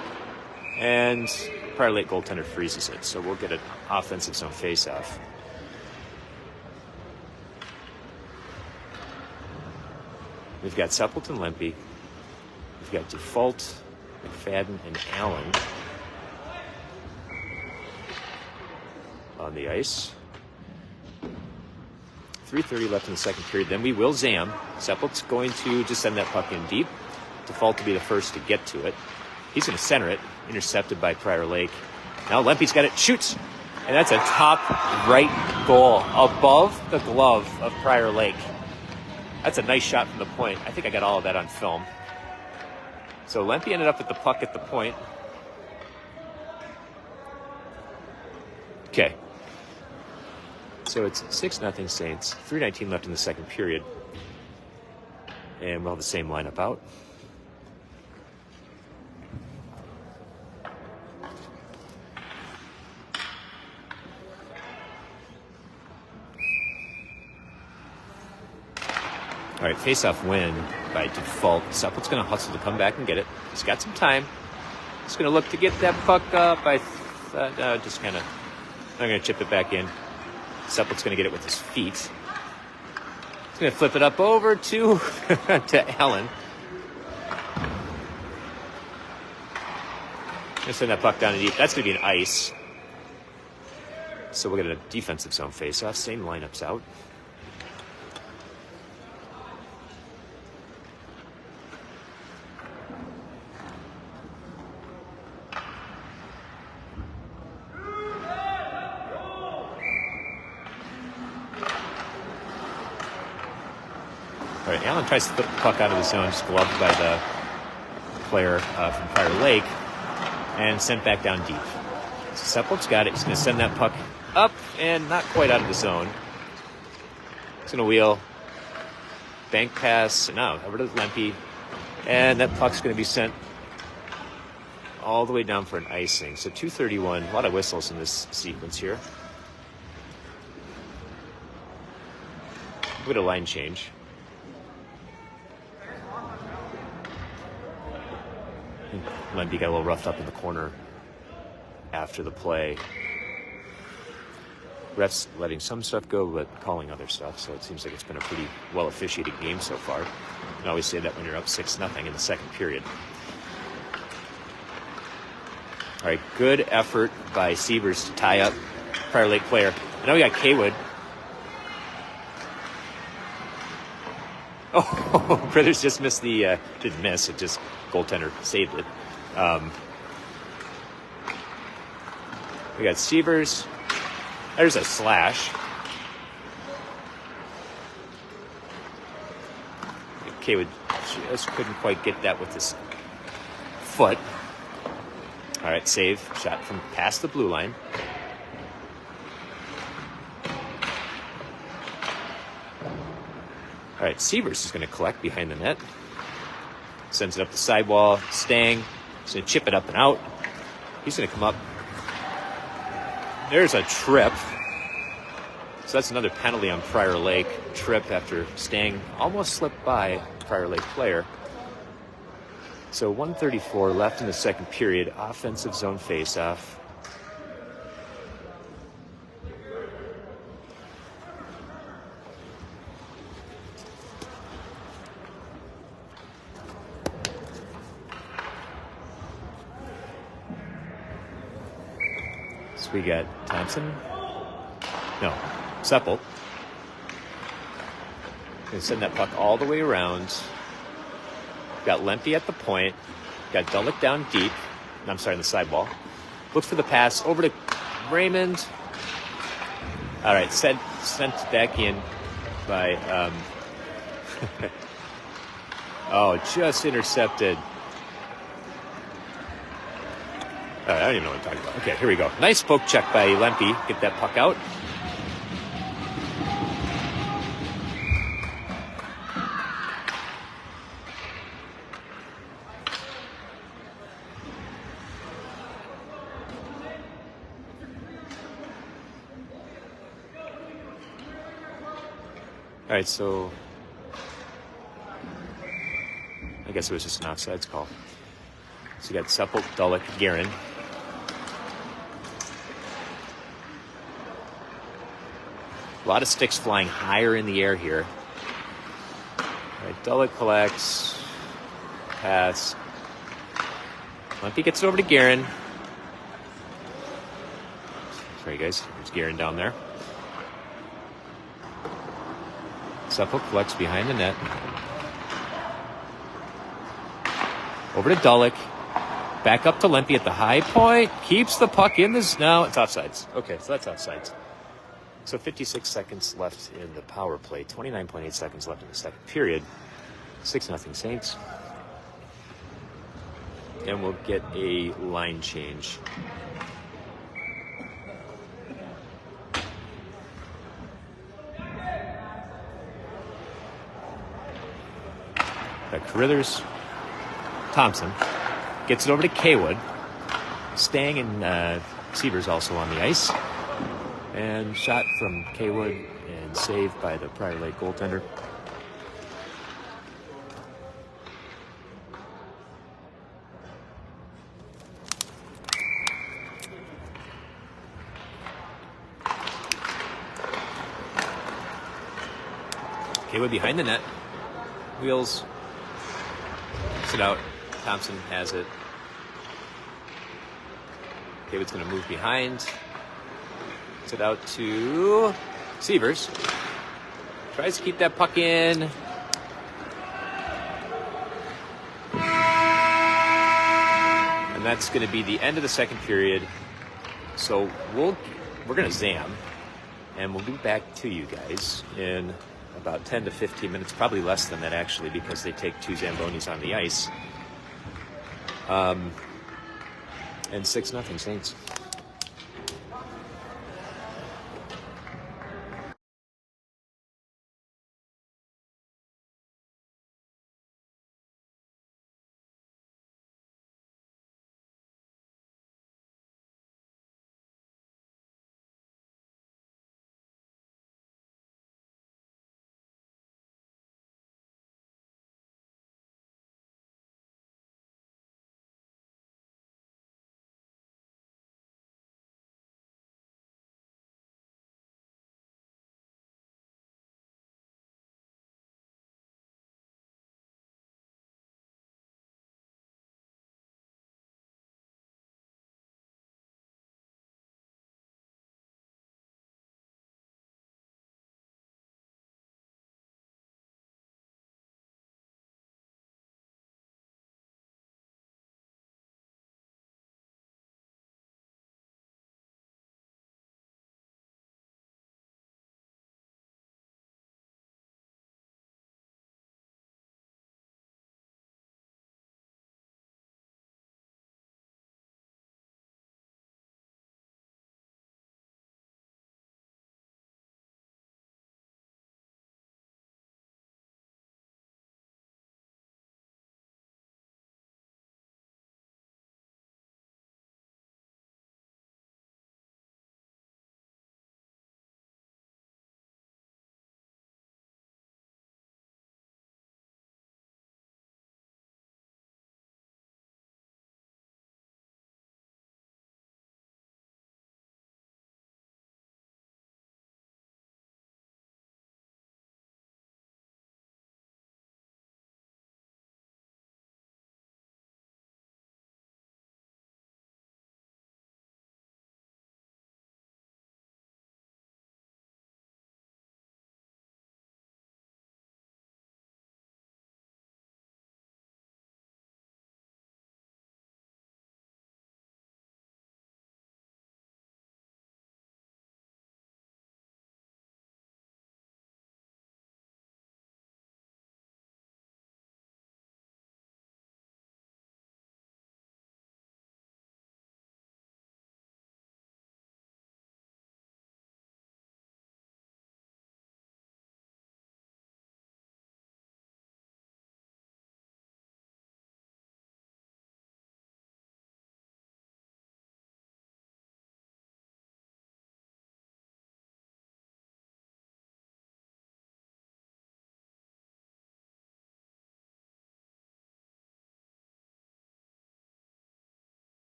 and Prior Lake goaltender freezes it. So we'll get an offensive zone faceoff. We've got Suppleton, Lempe. We've got Default, McFadden, and Allen on the ice. 3:30 left in the second period. Then we will zam. Suppleton's going to just send that puck in deep. Default to be the first to get to it. He's going to center it, intercepted by Prior Lake. Now Lempe's got it, shoots, and that's a top right goal above the glove of Prior Lake. That's a nice shot from the point. I think I got all of that on film. So Lempe ended up with the puck at the point. Okay. So it's 6-0 Saints. 3:19 left in the second period. And we'll have the same lineup out. All right, face-off win by Default. Supple's going to hustle to come back and get it. He's got some time. He's going to look to get that puck up. I thought, just kind of, I'm going to chip it back in. Supple's going to get it with his feet. He's going to flip it up over to Allen. Going to send that puck down deep. That's going to be an ice. So we'll get a defensive zone face-off. Same lineups out. All right, Allen tries to flip the puck out of the zone, just gloved by the player from Prior Lake, and sent back down deep. So Supple's got it. He's going to send that puck up and not quite out of the zone. He's going to wheel, bank pass, no, over to Lempe, and that puck's going to be sent all the way down for an icing. So 2:31, a lot of whistles in this sequence here. We'll get a line change. Lempe got a little roughed up in the corner after the play. Refs letting some stuff go, but calling other stuff. So it seems like it's been a pretty well-officiated game so far. You can always say that when you're up 6-0 in the second period. All right, good effort by Sievers to tie up Prior Lake player. And now we got Kaywood. Oh, Brothers just missed the, didn't miss, it just, goaltender saved it. We got Sievers. There's a slash. Kaywood just couldn't quite get that with his foot. All right, save. Shot from past the blue line. All right, Sievers is going to collect behind the net. Sends it up the sidewall. Stang. He's going to chip it up and out. He's going to come up. There's a trip. So that's another penalty on Prior Lake. Trip after Stang almost slipped by Prior Lake player. So 1:34 left in the second period. Offensive zone faceoff. So we got Thompson. No, Supple. Gonna send that puck all the way around. Got Lempe at the point. Got Duluth down deep. I'm sorry, on the sidewall. Looks for the pass over to Raymond. All right, sent back in by. Oh, just intercepted. All right, I don't even know what I'm talking about. Okay, here we go. Nice poke check by Lempe. Get that puck out. All right, so I guess it was just an offsides call. So you got Seppelt, Duluth, Guerin. A lot of sticks flying higher in the air here. All right, Duluth collects. Pass. Lumpy gets it over to Guerin. Sorry, guys. There's Guerin down there. Seppelt collects behind the net. Over to Duluth. Back up to Limpy at the high point. Keeps the puck in this. No, it's offsides. Okay, so that's offsides. So 56 seconds left in the power play. 29.8 seconds left in the second period. 6-0 Saints. And we'll get a line change. Carruthers. Thompson gets it over to Kaywood. Stang and Seavers also on the ice. And shot from Kaywood and saved by the Prior Lake goaltender. Kaywood behind the net. Wheels. Sit out. Thompson has it. Kaywood's going to move behind. Sit out to Seavers. Tries to keep that puck in. And that's going to be the end of the second period. So we're going to zam. And we'll be back to you guys in about 10 to 15 minutes. Probably less than that, actually, because they take 2 Zambonis on the ice. And 6-0 Saints.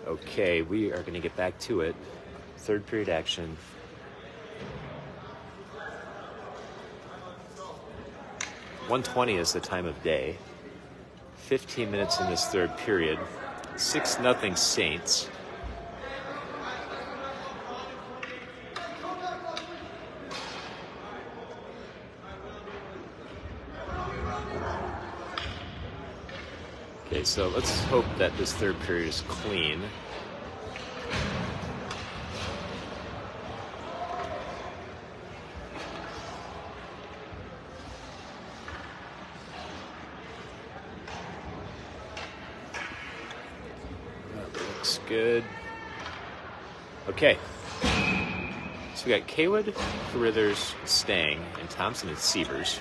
Okay, we are going to get back to it. Third period action. .120 is the time of day. 15 minutes in this third period. 6-0 Saints. Okay, so let's hope that this third period is clean. That looks good. Okay. So we got Kaywood, Carithers, Stang, and Thompson and Sievers.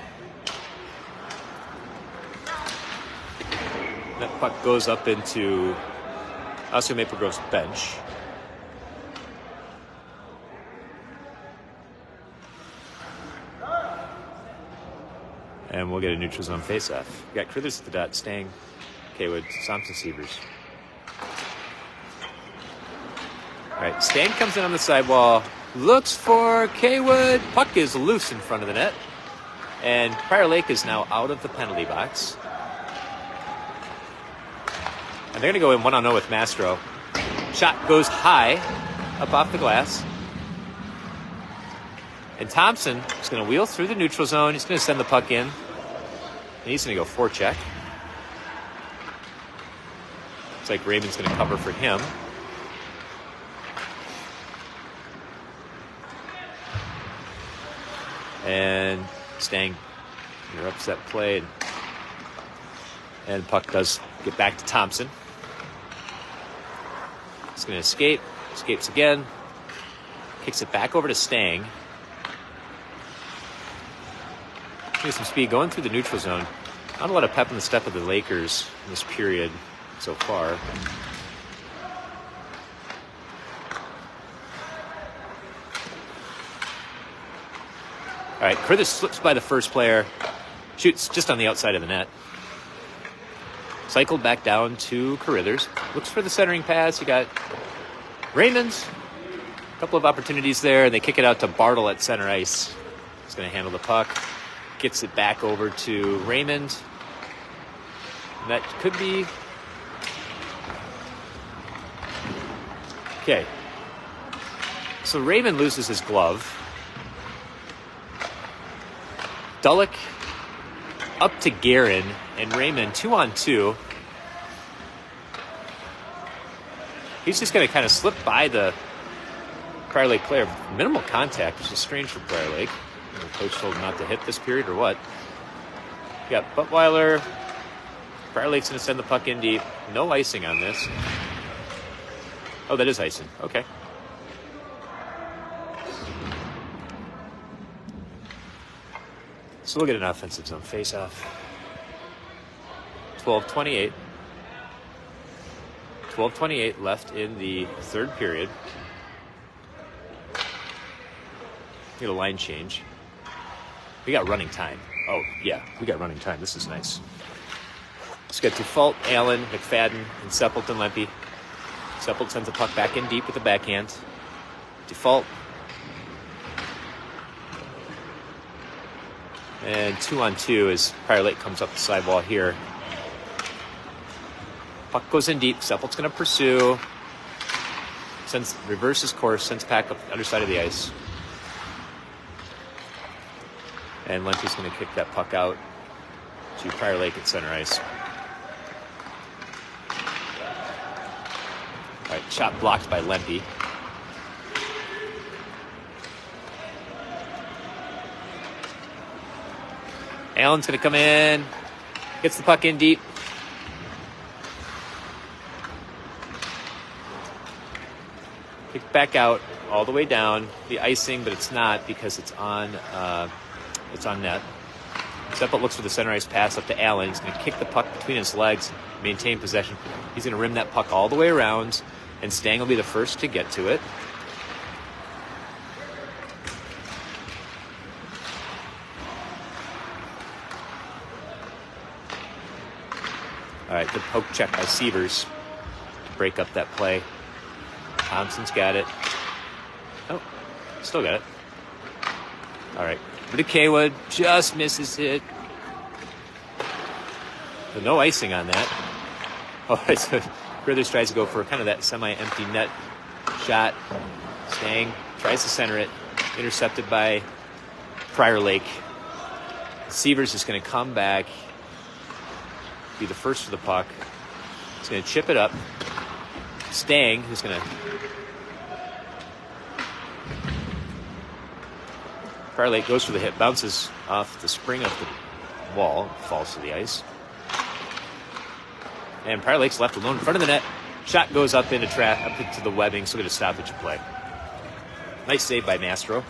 That puck goes up into Oscar Maple Grove's bench. And we'll get a neutral zone faceoff. We got Carithers at the dot, Stang, Kaywood, Thompson, Sievers. All right, Stang comes in on the sidewall, looks for Kaywood. Puck is loose in front of the net. And Prior Lake is now out of the penalty box. And they're going to go in 1-0 with Mastro. Shot goes high, up off the glass. And Thompson is going to wheel through the neutral zone. He's going to send the puck in. And he's going to go forecheck. Looks like Raymond's going to cover for him. And Stang, you're upset play. And puck does get back to Thompson. He's going to escape. Escapes again. Kicks it back over to Stang. Get some speed going through the neutral zone. Not a lot of pep in the step of the Lakers in this period so far. All right, Carithers slips by the first player. Shoots just on the outside of the net. Cycled back down to Carithers. Looks for the centering pass. You got Raymond. A couple of opportunities there. And they kick it out to Bartle at center ice. He's going to handle the puck. Gets it back over to Raymond. And that could be... Okay. So Raymond loses his glove. Dullock up to Guerin, and Raymond 2-on-2. He's just going to kind of slip by the Prior Lake player. Minimal contact, which is strange for Prior Lake. The coach told him not to hit this period or what. You got Buttweiler. Prior Lake's going to send the puck in deep. No icing on this. Oh, that is icing. Okay. So we'll get an offensive zone face-off. 12:28. 12:28 left in the third period. Get a line change. We got running time. Oh, yeah, we got running time. This is nice. Let's get Default, Allen, McFadden, and Seppelt and Lempe. Seppelt sends the puck back in deep with the backhand. Default. And 2-on-2 as Prior Lake comes up the sidewall here. Puck goes in deep. Seppelt's going to pursue. Reverses course, sends pack up the underside of the ice. And Lempe's going to kick that puck out to Prior Lake at center ice. All right, shot blocked by Lempe. Allen's going to come in, gets the puck in deep. Kicked back out all the way down. The icing, but it's not because it's on net. Seppelt looks for the center ice pass up to Allen. He's going to kick the puck between his legs, maintain possession. He's going to rim that puck all the way around, and Stang will be the first to get to it. All right, good poke check by Sievers to break up that play. Thompson's got it. Oh, still got it. All right. But Kaywood just misses it. But no icing on that. Oh, so Carruthers tries to go for kind of that semi-empty net shot. Stang tries to center it. Intercepted by Prior Lake. Sievers is going to come back. Be the first for the puck. He's going to chip it up. Stang is going to... Prior Lake goes for the hit. Bounces off the spring of the wall. Falls to the ice. And Prior Lake's left alone in front of the net. Shot goes up into the webbing, so we're going to stop at play. Nice save by Mastro.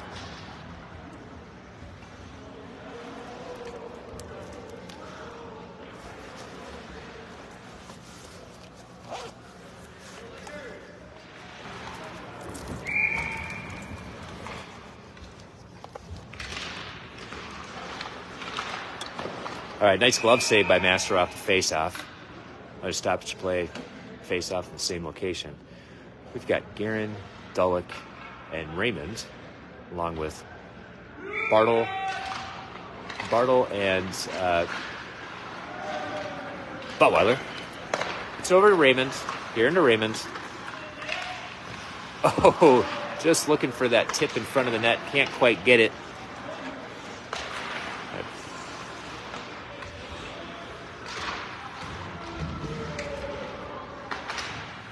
All right, nice glove save by Mastro off the face-off. Another stoppage play, face-off in the same location. We've got Guerin, Duluth, and Raymond, along with Bartle and Buttweiler. It's over to Raymond. Guerin to Raymond. Oh, just looking for that tip in front of the net. Can't quite get it.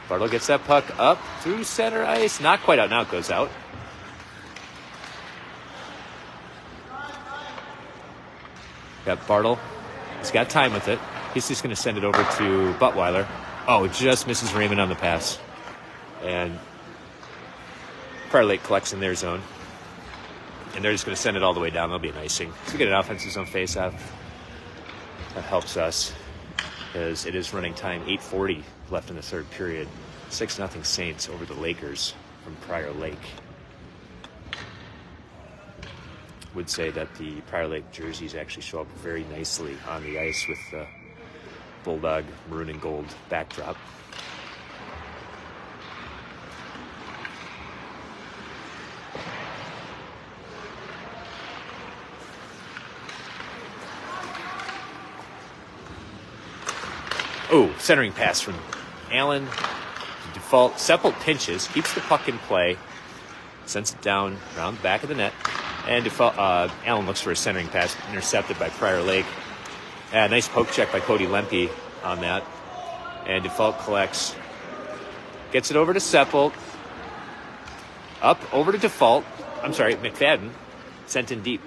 Bartle gets that puck up through center ice. Not quite out. Now it goes out. Got Bartle. He's got time with it. He's just going to send it over to Buttweiler. Oh, just misses Raymond on the pass. And Prior Lake collects in their zone. And they're just going to send it all the way down. There'll be an icing. So we get an offensive zone faceoff. That helps us, as it is running time. 8:40 left in the third period. 6-0 Saints over the Lakers from Prior Lake. Would say that the Prior Lake jerseys actually show up very nicely on the ice with the Bulldog maroon and gold backdrop. Oh, centering pass from Allen. Default. Seppelt pinches, keeps the puck in play, sends it down around the back of the net. And Allen looks for a centering pass, intercepted by Prior Lake. Nice poke check by Cody Lempe on that. And Default collects. Gets it over to Seppelt. Up, over to Default. I'm sorry, McFadden. Sent in deep.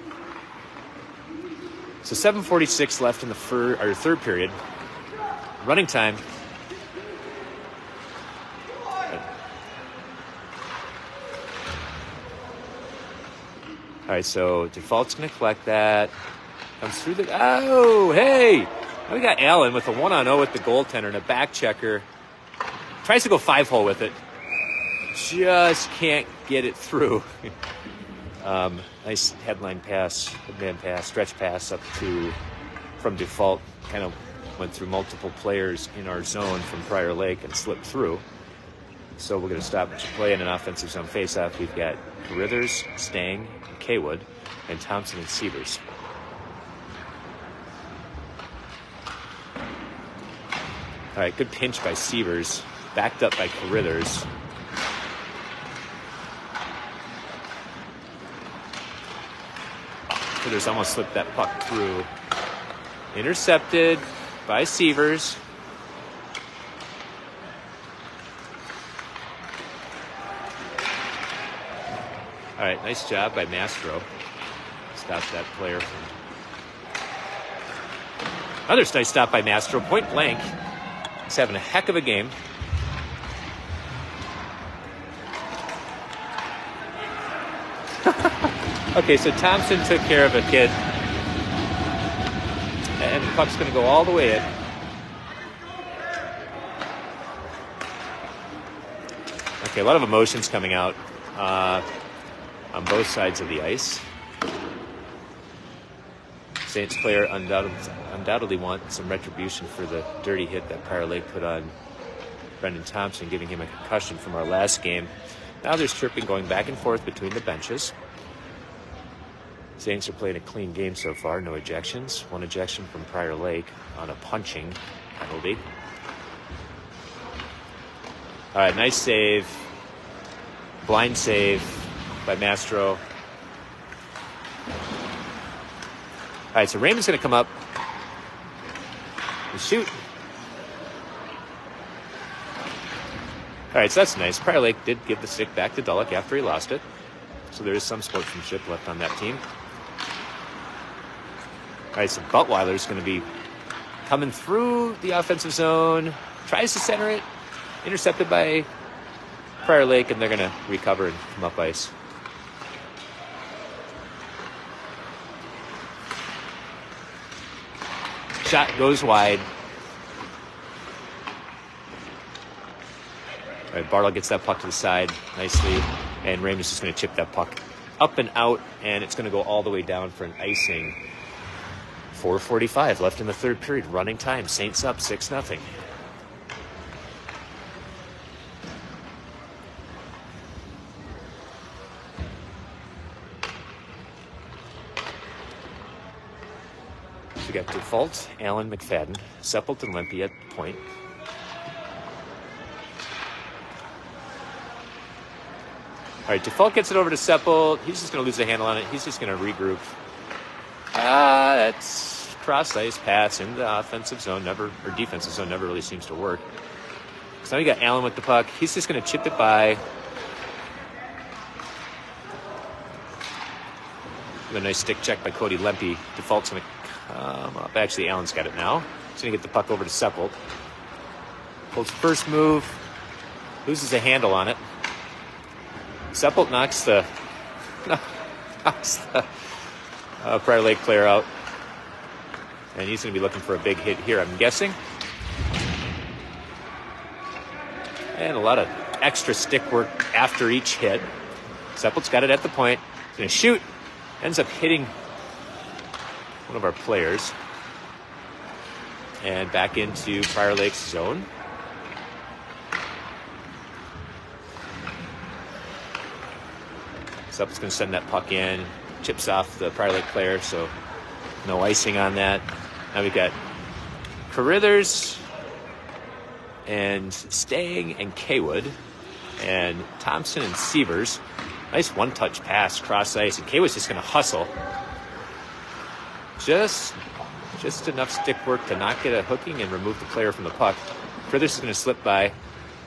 So 7:46 left in the third period. Running time. All right, so Default's going to collect that. Comes through the... Oh, hey! Now we got Allen with a 1-on-0 with the goaltender and a back checker. Tries to go 5-hole with it. Just can't get it through. Nice headman pass, stretch pass up from Default. Kind of went through multiple players in our zone from Prior Lake and slipped through. So we're going to stop and play in an offensive zone faceoff. We've got Carruthers, Stang, and Kaywood, and Thompson and Sievers. All right, good pinch by Sievers, backed up by Carruthers. Carruthers almost slipped that puck through. Intercepted by Sievers. All right, nice job by Mastro. Stopped that player from... Another nice stop by Mastro, point blank. He's having a heck of a game. Okay, so Thompson took care of a kid. And the puck's going to go all the way in. Okay, a lot of emotions coming out on both sides of the ice. Saints player undoubtedly want some retribution for the dirty hit that Prior Lake put on Brendan Thompson, giving him a concussion from our last game. Now there's chirping going back and forth between the benches. Saints are playing a clean game so far. No ejections. One ejection from Prior Lake on a punching penalty. All right, nice save. Blind save by Mastro. All right, so Raymond's going to come up and shoot. All right, so that's nice. Prior Lake did give the stick back to Duluth after he lost it. So there is some sportsmanship left on that team. All right, so Buttweiler's going to be coming through the offensive zone. Tries to center it. Intercepted by Prior Lake, and they're going to recover and come up ice. Shot goes wide. All right, Bartle gets that puck to the side nicely, and Raymond's just going to chip that puck up and out, and it's going to go all the way down for an icing. 4:45 left in the third period. Running time. Saints up 6-0. So we got Default, Allen, McFadden, Seppelt, and Lempe at the point. All right, Default gets it over to Seppelt. He's just going to lose the handle on it. He's just going to regroup. That's cross ice pass in the offensive zone, or defensive zone, never really seems to work. So now you got Allen with the puck. He's just going to chip it by. A nice stick check by Cody Lempe. Default's going to come up. Actually, Allen's got it now. He's going to get the puck over to Seppelt. Pulls first move, loses a handle on it. Seppelt knocks the Prior Lake player out. And he's going to be looking for a big hit here, I'm guessing. And a lot of extra stick work after each hit. Seppelt's got it at the point. He's going to shoot. Ends up hitting one of our players. And back into Prior Lake's zone. Seppelt's going to send that puck in. Chips off the Prior Lake player, so no icing on that. Now we've got Carithers and Stang and Kaywood and Thompson and Sievers. Nice one-touch pass cross ice, and Kaywood's just going to hustle. Just enough stick work to not get a hooking and remove the player from the puck. Carithers is going to slip by,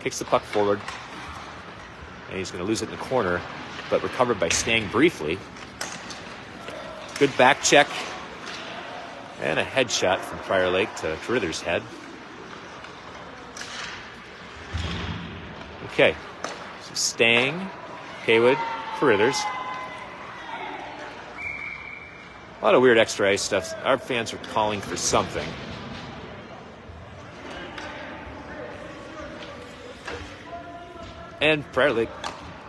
kicks the puck forward, and he's going to lose it in the corner, but recovered by Stang briefly. Good back check. And a headshot from Prior Lake to Carithers' head. Okay. So Stang, Kaywood, Carithers. A lot of weird extra ice stuff. Our fans are calling for something. And Prior Lake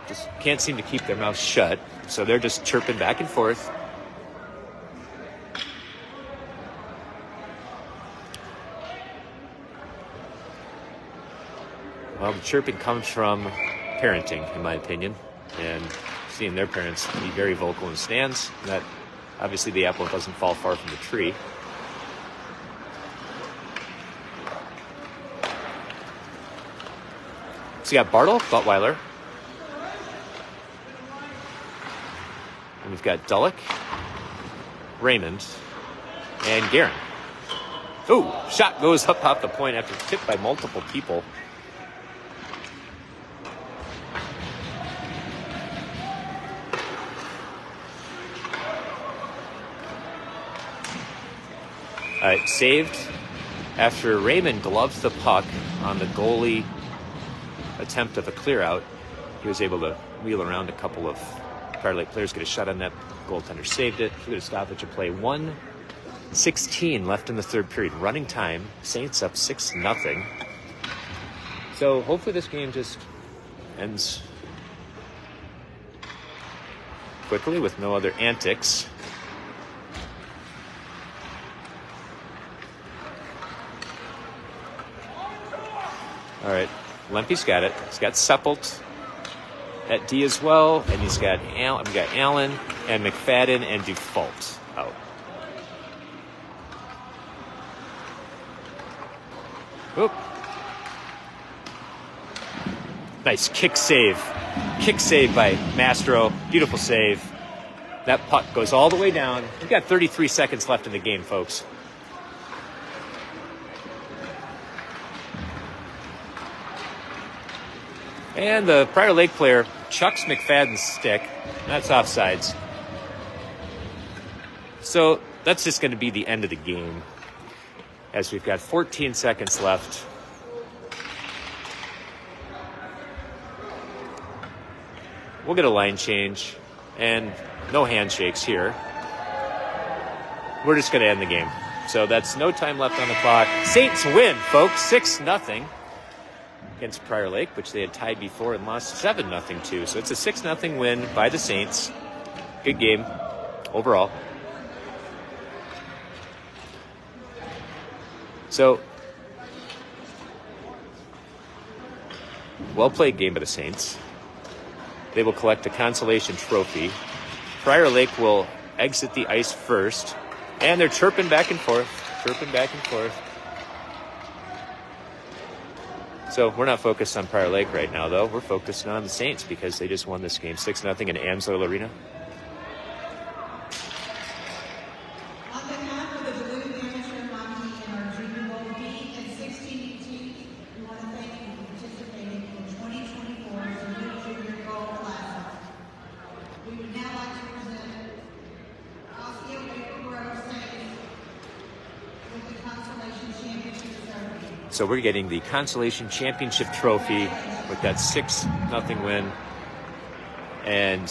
just can't seem to keep their mouth shut. So they're just chirping back and forth. Well, the chirping comes from parenting, in my opinion, and seeing their parents be very vocal in stands. That obviously the apple doesn't fall far from the tree. So you got Bartle, Buttweiler, and we've got Dullock, Raymond, and Guerin. Oh, shot goes up off the point after tipped by multiple people. Saved after Raymond gloves the puck on the goalie attempt of a clear out. He was able to wheel around a couple of Prior Lake players, get a shot on that. Goaltender saved it. We're going to stoppage of play. 1:16 left in the third period. Running time. Saints up 6-0. So hopefully this game just ends quickly with no other antics. All right, Lempy's got it. He's got Seppelt at D as well, and we got Allen and McFadden and Default out. Oop. Nice kick save. Kick save by Mastro. Beautiful save. That puck goes all the way down. We've got 33 seconds left in the game, folks. And the Prior Lake player chucks McFadden's stick. That's offsides. So that's just going to be the end of the game, as we've got 14 seconds left. We'll get a line change and no handshakes here. We're just going to end the game. So that's no time left on the clock. Saints win, folks, 6-0 against Prior Lake, which they had tied before and lost 7-0 to. So it's a 6-0 win by the Saints. Good game overall. So, well-played game by the Saints. They will collect a consolation trophy. Prior Lake will exit the ice first. And they're chirping back and forth. So we're not focused on Prior Lake right now, though. We're focused on the Saints because they just won this game 6-0 in Amsoil Arena. On behalf of the Duluth Amateur Hockey and our junior goalie and 16 teams, we want to thank you for participating in the 2024 Duluth Junior Goal Classic. We would now like to present Oscar Saints with the Consolation Championship Trophy. So we're getting the Consolation Championship Trophy with that 6-0 win. And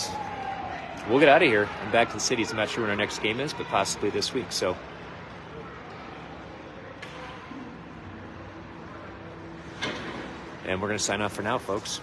we'll get out of here and back to the cities. I'm not sure when our next game is, but possibly this week. So and we're going to sign off for now, folks.